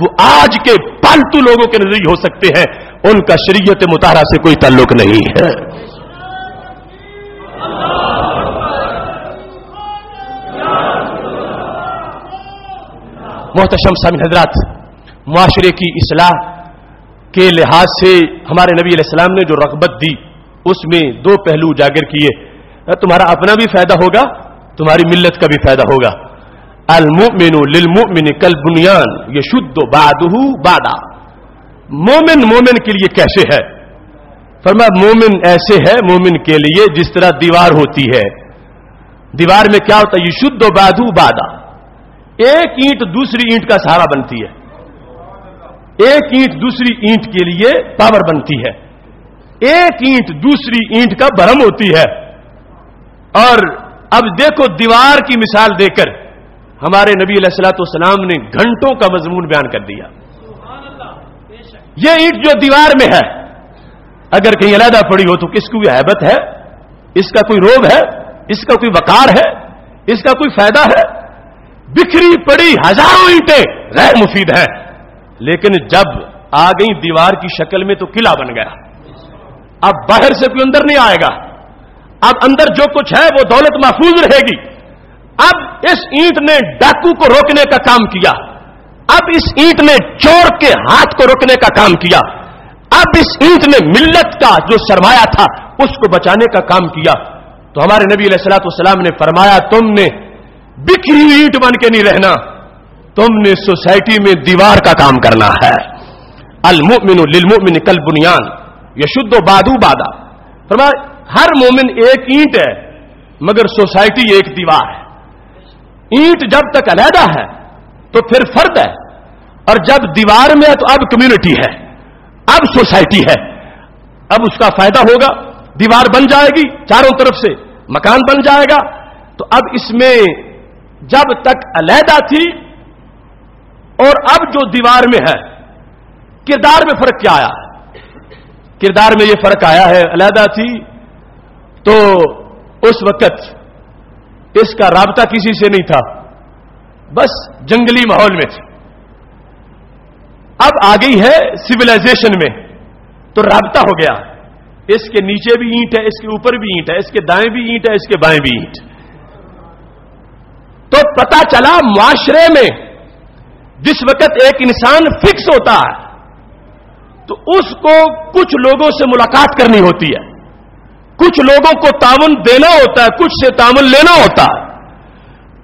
وہ آج کے پالتو لوگوں کے نظریے ہو سکتے ہیں، ان کا شریعت مطہرہ سے کوئی تعلق نہیں ہے۔ محتشم سامعین حضرات، معاشرے کی اصلاح کے لحاظ سے ہمارے نبی علیہ السلام نے جو رغبت دی اس میں دو پہلو اجاگر کیے، تمہارا اپنا بھی فائدہ ہوگا، تمہاری ملت کا بھی فائدہ ہوگا۔ المؤمن للمؤمن کالبنیان یشد بعضہ بعضا، مومن مومن کے لیے کیسے ہے؟ فرمایا مومن ایسے ہے مومن کے لیے جس طرح دیوار ہوتی ہے، دیوار میں کیا ہوتا ہے؟ یشد بعضہ بعضا، ایک اینٹ دوسری اینٹ کا سہارا بنتی ہے، ایک اینٹ دوسری اینٹ کے لیے پاور بنتی ہے، ایک اینٹ دوسری اینٹ کا برہم ہوتی ہے۔ اور اب دیکھو دیوار کی مثال دے کر ہمارے نبی علیہ الصلوۃ والسلام نے گھنٹوں کا مضمون بیان کر دیا۔ یہ اینٹ جو دیوار میں ہے اگر کہیں علیحدہ پڑی ہو تو کس کو ہیبت ہے؟ اس کا کوئی روب ہے؟ اس کا کوئی وقار ہے؟ اس کا کوئی فائدہ ہے؟ بکھری پڑی ہزاروں اینٹیں غیر مفید ہیں، لیکن جب آ گئی دیوار کی شکل میں تو قلعہ بن گیا۔ اب باہر سے کوئی اندر نہیں آئے گا، اب اندر جو کچھ ہے وہ دولت محفوظ رہے گی۔ اب اس اینٹ نے ڈاکو کو روکنے کا کام کیا، اب اس اینٹ نے چور کے ہاتھ کو روکنے کا کام کیا، اب اس اینٹ نے ملت کا جو سرمایہ تھا اس کو بچانے کا کام کیا۔ تو ہمارے نبی علیہ الصلوۃ والسلام نے فرمایا تم نے بکھری ہوئی اینٹ بن کے نہیں رہنا، تم نے سوسائٹی میں دیوار کا کام کرنا ہے۔ المؤمن للمؤمن کالبنیان یشد بعضہ بعضا، فرمایا ہر مومن ایک اینٹ ہے مگر سوسائٹی ایک دیوار ہے۔ اینٹ جب تک علیحدہ ہے تو پھر فرد ہے، اور جب دیوار میں ہے تو اب کمیونٹی ہے، اب سوسائٹی ہے، اب اس کا فائدہ ہوگا۔ دیوار بن جائے گی چاروں طرف سے، مکان بن جائے گا، تو اب اس میں جب تک علیحدہ تھی اور اب جو دیوار میں ہے، کردار میں فرق کیا آیا؟ کردار میں یہ فرق آیا ہے، علیحدہ تھی تو اس وقت اس کا رابطہ کسی سے نہیں تھا، بس جنگلی ماحول میں تھی۔ اب آ گئی ہے سویلائزیشن میں تو رابطہ ہو گیا، اس کے نیچے بھی اینٹ ہے، اس کے اوپر بھی اینٹ ہے، اس کے دائیں بھی اینٹ ہے، اس کے بائیں بھی اینٹ۔ تو پتا چلا معاشرے میں جس وقت ایک انسان فکس ہوتا ہے تو اس کو کچھ لوگوں سے ملاقات کرنی ہوتی ہے، کچھ لوگوں کو تعاون دینا ہوتا ہے، کچھ سے تعاون لینا ہوتا ہے،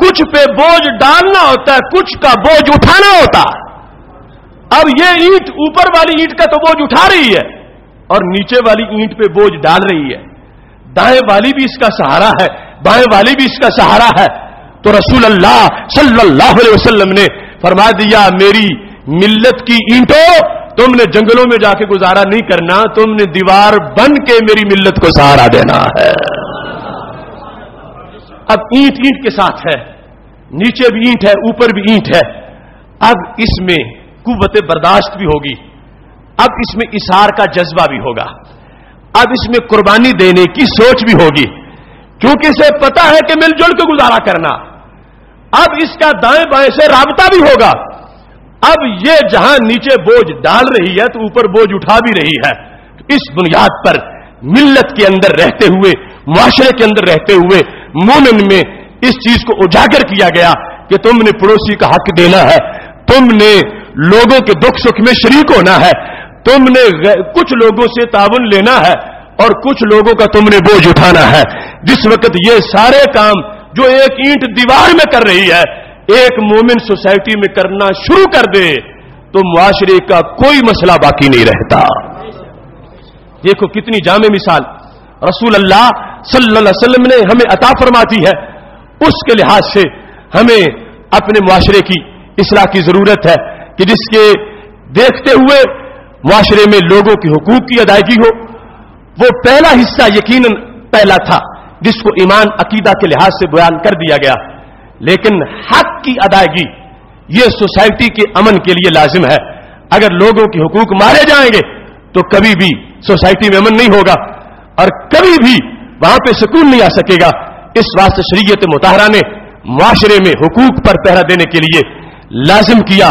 کچھ پہ بوجھ ڈالنا ہوتا ہے، کچھ کا بوجھ اٹھانا ہوتا ہے۔ اب یہ اینٹ اوپر والی اینٹ کا تو بوجھ اٹھا رہی ہے اور نیچے والی اینٹ پہ بوجھ ڈال رہی ہے، دائیں والی بھی اس کا سہارا ہے، بائیں والی بھی اس کا سہارا ہے۔ تو رسول اللہ صلی اللہ علیہ وسلم نے فرما دیا میری ملت کی اینٹوں تم نے جنگلوں میں جا کے گزارا نہیں کرنا، تم نے دیوار بن کے میری ملت کو سہارا دینا ہے۔ اب اینٹ اینٹ کے ساتھ ہے، نیچے بھی اینٹ ہے، اوپر بھی اینٹ ہے۔ اب اس میں قوت برداشت بھی ہوگی، اب اس میں اثار کا جذبہ بھی ہوگا، اب اس میں قربانی دینے کی سوچ بھی ہوگی، کیونکہ اسے پتا ہے کہ مل جل کے گزارا کرنا۔ اب اس کا دائیں بائیں سے رابطہ بھی ہوگا، اب یہ جہاں نیچے بوجھ ڈال رہی ہے تو اوپر بوجھ اٹھا بھی رہی ہے۔ اس بنیاد پر ملت کے اندر رہتے ہوئے، معاشرے کے اندر رہتے ہوئے مومن میں اس چیز کو اجاگر کیا گیا کہ تم نے پڑوسی کا حق دینا ہے، تم نے لوگوں کے دکھ سکھ میں شریک ہونا ہے، تم نے کچھ لوگوں سے تعاون لینا ہے اور کچھ لوگوں کا تم نے بوجھ اٹھانا ہے۔ جس وقت یہ سارے کام جو ایک اینٹ دیوار میں کر رہی ہے ایک مومن سوسائٹی میں کرنا شروع کر دے تو معاشرے کا کوئی مسئلہ باقی نہیں رہتا۔ دیکھو کتنی جامع مثال رسول اللہ صلی اللہ علیہ وسلم نے ہمیں عطا فرماتی ہے، اس کے لحاظ سے ہمیں اپنے معاشرے کی اصلاح کی ضرورت ہے کہ جس کے دیکھتے ہوئے معاشرے میں لوگوں کے حقوق کی ادائیگی ہو۔ وہ پہلا حصہ یقیناً پہلا تھا جس کو ایمان عقیدہ کے لحاظ سے بیان کر دیا گیا، لیکن حق کی ادائیگی یہ سوسائٹی کے امن کے لیے لازم ہے۔ اگر لوگوں کے حقوق مارے جائیں گے تو کبھی بھی سوسائٹی میں امن نہیں ہوگا اور کبھی بھی وہاں پہ سکون نہیں آ سکے گا۔ اس واسطے شریعت مطہرہ نے معاشرے میں حقوق پر پہرا دینے کے لیے لازم کیا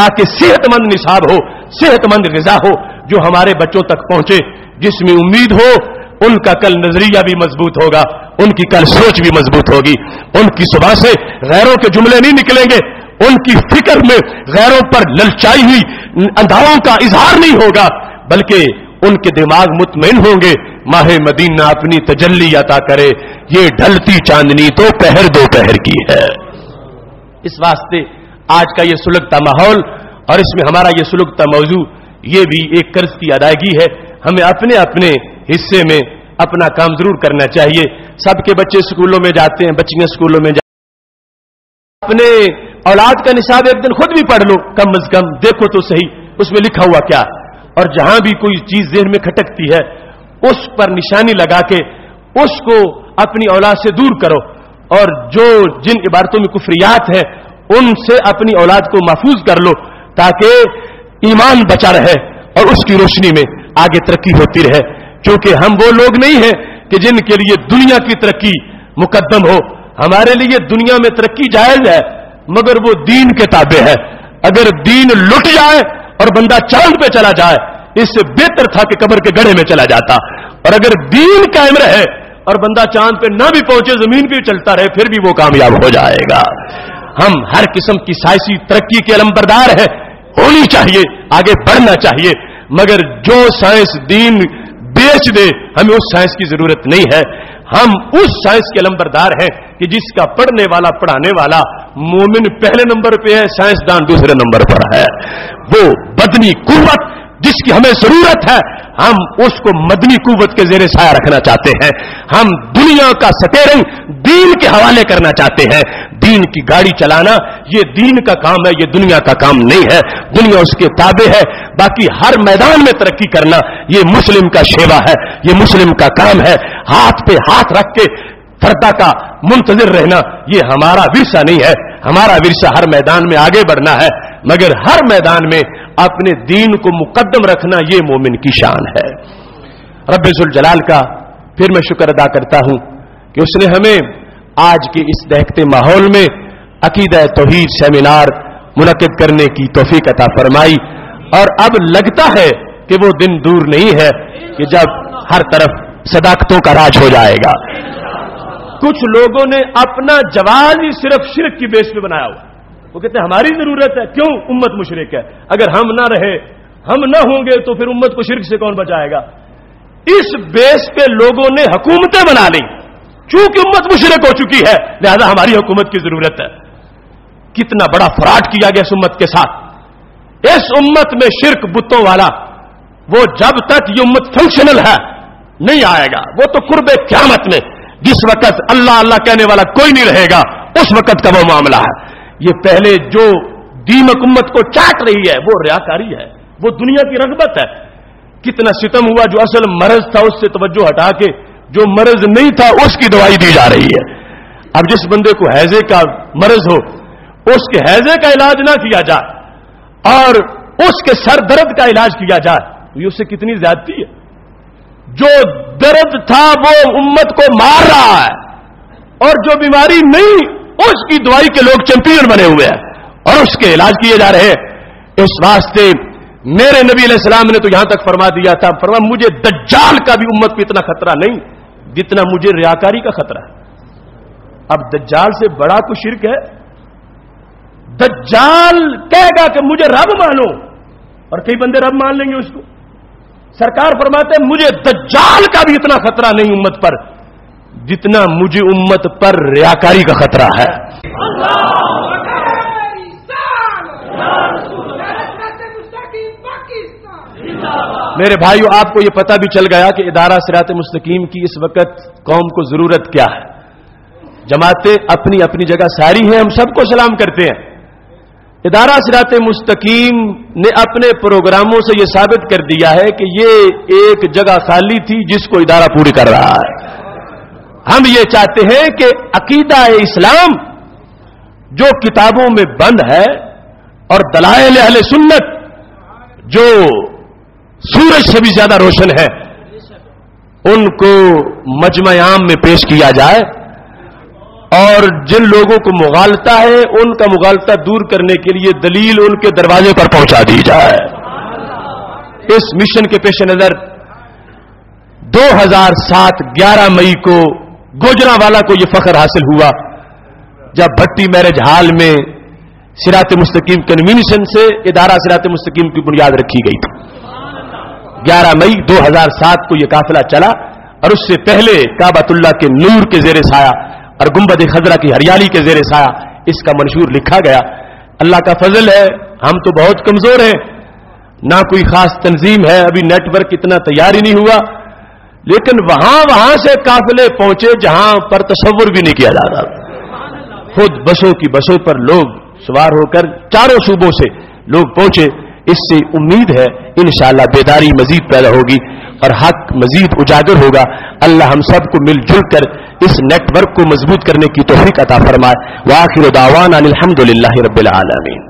تاکہ صحت مند نصاب ہو, صحت مند غذا ہو جو ہمارے بچوں تک پہنچے, جس میں امید ہو ان کا کل نظریہ بھی مضبوط ہوگا, ان کی کل سوچ بھی مضبوط ہوگی, ان کی صبح سے غیروں کے جملے نہیں نکلیں گے, ان کی فکر میں غیروں پر للچائی ہوئی اندھاؤں کا اظہار نہیں ہوگا, بلکہ ان کے دماغ مطمئن ہوں گے ماہ مدینہ اپنی تجلی عطا کرے, یہ ڈھلتی چاندنی تو دوپہر کی ہے. اس واسطے آج کا یہ سلگتا ماحول اور اس میں ہمارا یہ سلگتا موضوع یہ بھی ایک قرض کی ادائیگی ہے. ہمیں اپنے اپنے حصے میں اپنا کام ضرور کرنا چاہیے. سب کے بچے اسکولوں میں جاتے ہیں, بچیاں اسکولوں میں اپنے اولاد کا نصاب ایک دن خود بھی پڑھ لو, کم از کم دیکھو تو صحیح اس میں لکھا ہوا کیا, اور جہاں بھی کوئی چیز ذہن میں کھٹکتی ہے اس پر نشانی لگا کے اس کو اپنی اولاد سے دور کرو, اور جو جن عبارتوں میں کفریات ہیں ان سے اپنی اولاد کو محفوظ کر لو تاکہ ایمان بچا رہے اور اس کی روشنی میں آگے ترقی ہوتی رہے. کیونکہ ہم وہ لوگ نہیں ہیں کہ جن کے لیے دنیا کی ترقی مقدم ہو. ہمارے لیے دنیا میں ترقی جائز ہے مگر وہ دین کے تابع ہے. اگر دین لٹ جائے اور بندہ چاند پہ چلا جائے اس سے بہتر تھا کہ قبر کے گڑھے میں چلا جاتا, اور اگر دین قائم رہے اور بندہ چاند پہ نہ بھی پہنچے زمین پہ چلتا رہے پھر بھی وہ کامیاب ہو جائے گا. ہم ہر قسم کی سائنسی ترقی کے علمبردار ہیں, ہونی چاہیے, آگے بڑھنا چاہیے, مگر جو سائنس دین بیچ دے ہمیں اس سائنس کی ضرورت نہیں ہے. ہم اس سائنس کے علمبردار ہیں کہ جس کا پڑھنے والا پڑھانے والا مومن پہلے نمبر پہ ہے, سائنسدان دوسرے نمبر پر ہے. وہ بدنی قوت جس کی ہمیں ضرورت ہے ہم اس کو مدنی قوت کے زیر سایہ رکھنا چاہتے ہیں. ہم دنیا کا سٹیرنگ دین کے حوالے کرنا چاہتے ہیں. دین کی گاڑی چلانا یہ دین کا کام ہے, یہ دنیا کا کام نہیں ہے. دنیا اس کے تابع ہے. باقی ہر میدان میں ترقی کرنا یہ مسلم کا شیوا ہے, یہ مسلم کا کام ہے. ہاتھ پہ ہاتھ رکھ کے فردا کا منتظر رہنا یہ ہمارا ورثہ نہیں ہے. ہمارا ورثہ ہر میدان میں آگے بڑھنا ہے, مگر ہر میدان میں اپنے دین کو مقدم رکھنا یہ مومن کی شان ہے. رب ذوالجلال کا پھر میں شکر ادا کرتا ہوں کہ اس نے ہمیں آج کے اس دہکتے ماحول میں عقیدہ توحید سیمینار منعقد کرنے کی توفیق عطا فرمائی, اور اب لگتا ہے کہ وہ دن دور نہیں ہے کہ جب ہر طرف صداقتوں کا راج ہو جائے گا. کچھ لوگوں نے اپنا جواز ہی صرف شرک کی بیس پہ بنایا ہوا. وہ کہتے ہیں ہماری ضرورت ہے, کیوں؟ امت مشرک ہے, اگر ہم نہ رہے ہم نہ ہوں گے تو پھر امت کو شرک سے کون بچائے گا. اس بیس پہ لوگوں نے حکومتیں بنا لی, چونکہ امت مشرک ہو چکی ہے لہذا ہماری حکومت کی ضرورت ہے. کتنا بڑا فراڈ کیا گیا اس امت کے ساتھ. اس امت میں شرک بتوں والا وہ جب تک یہ امت فنکشنل ہے نہیں آئے گا. وہ تو قرب قیامت میں جس وقت اللہ اللہ کہنے والا کوئی نہیں رہے گا اس وقت کا وہ معاملہ ہے. یہ پہلے جو دیمک امت کو چاٹ رہی ہے وہ ریاکاری ہے, وہ دنیا کی رغبت ہے. کتنا ستم ہوا جو اصل مرض تھا اس سے توجہ ہٹا کے جو مرض نہیں تھا اس کی دوائی دی جا رہی ہے. اب جس بندے کو ہیضے کا مرض ہو اس کے ہیضے کا علاج نہ کیا جائے اور اس کے سر درد کا علاج کیا جائے تو یہ اس سے کتنی زیادتی ہے. جو درد تھا وہ امت کو مار رہا ہے اور جو بیماری نہیں اس کی دوائی کے لوگ چیمپئن بنے ہوئے ہیں اور اس کے علاج کیے جا رہے ہیں. اس واسطے میرے نبی علیہ السلام نے تو یہاں تک فرما دیا تھا, فرما مجھے دجال کا بھی امت کو اتنا خطرہ نہیں جتنا مجھے ریاکاری کا خطرہ ہے. اب دجال سے بڑا کوئی شرک ہے؟ دجال کہے گا کہ مجھے رب مانو, اور کئی بندے رب مان لیں گے اس کو. سرکار فرماتے ہیں مجھے دجال کا بھی اتنا خطرہ نہیں امت پر جتنا مجھے امت پر ریاکاری کا خطرہ ہے. میرے بھائیو, آپ کو یہ پتہ بھی چل گیا کہ ادارہ صراط مستقیم کی اس وقت قوم کو ضرورت کیا ہے. جماعتیں اپنی اپنی جگہ ساری ہیں, ہم سب کو سلام کرتے ہیں. ادارہ صراط مستقیم نے اپنے پروگراموں سے یہ ثابت کر دیا ہے کہ یہ ایک جگہ خالی تھی جس کو ادارہ پوری کر رہا ہے. ہم یہ چاہتے ہیں کہ عقیدہ اسلام جو کتابوں میں بند ہے اور دلائل اہل سنت جو سورج سے بھی زیادہ روشن ہے ان کو مجمع عام میں پیش کیا جائے اور جن لوگوں کو مغالطہ ہے ان کا مغالطہ دور کرنے کے لیے دلیل ان کے دروازے پر پہنچا دی جائے. اس مشن کے پیش نظر 2007 11 مئی کو گوجرانوالا کو یہ فخر حاصل ہوا جب بھٹی میرج ہال میں صراط مستقیم کنونشن سے ادارہ صراط مستقیم کی بنیاد رکھی گئی تھی. 11 مئی 2007 کو یہ قافلہ چلا اور اس سے پہلے کعبۃ اللہ کے نور کے زیر سایہ اور گنبد خضرا کی ہریالی کے زیر سایہ اس کا منشور لکھا گیا. اللہ کا فضل ہے ہم تو بہت کمزور ہیں, نہ کوئی خاص تنظیم ہے, ابھی نیٹ ورک اتنا تیار ہی نہیں ہوا, لیکن وہاں سے قافلے پہنچے جہاں پر تصور بھی نہیں کیا جا رہا. خود بسوں کی بسوں پر لوگ سوار ہو کر چاروں صوبوں سے لوگ پہنچے. اس سے امید ہے انشاءاللہ بیداری مزید پیدا ہوگی اور حق مزید اجاگر ہوگا. اللہ ہم سب کو مل جل کر اس نیٹ ورک کو مضبوط کرنے کی توفیق عطا فرمائے. وآخر دعوانا الحمدللہ رب العالمین.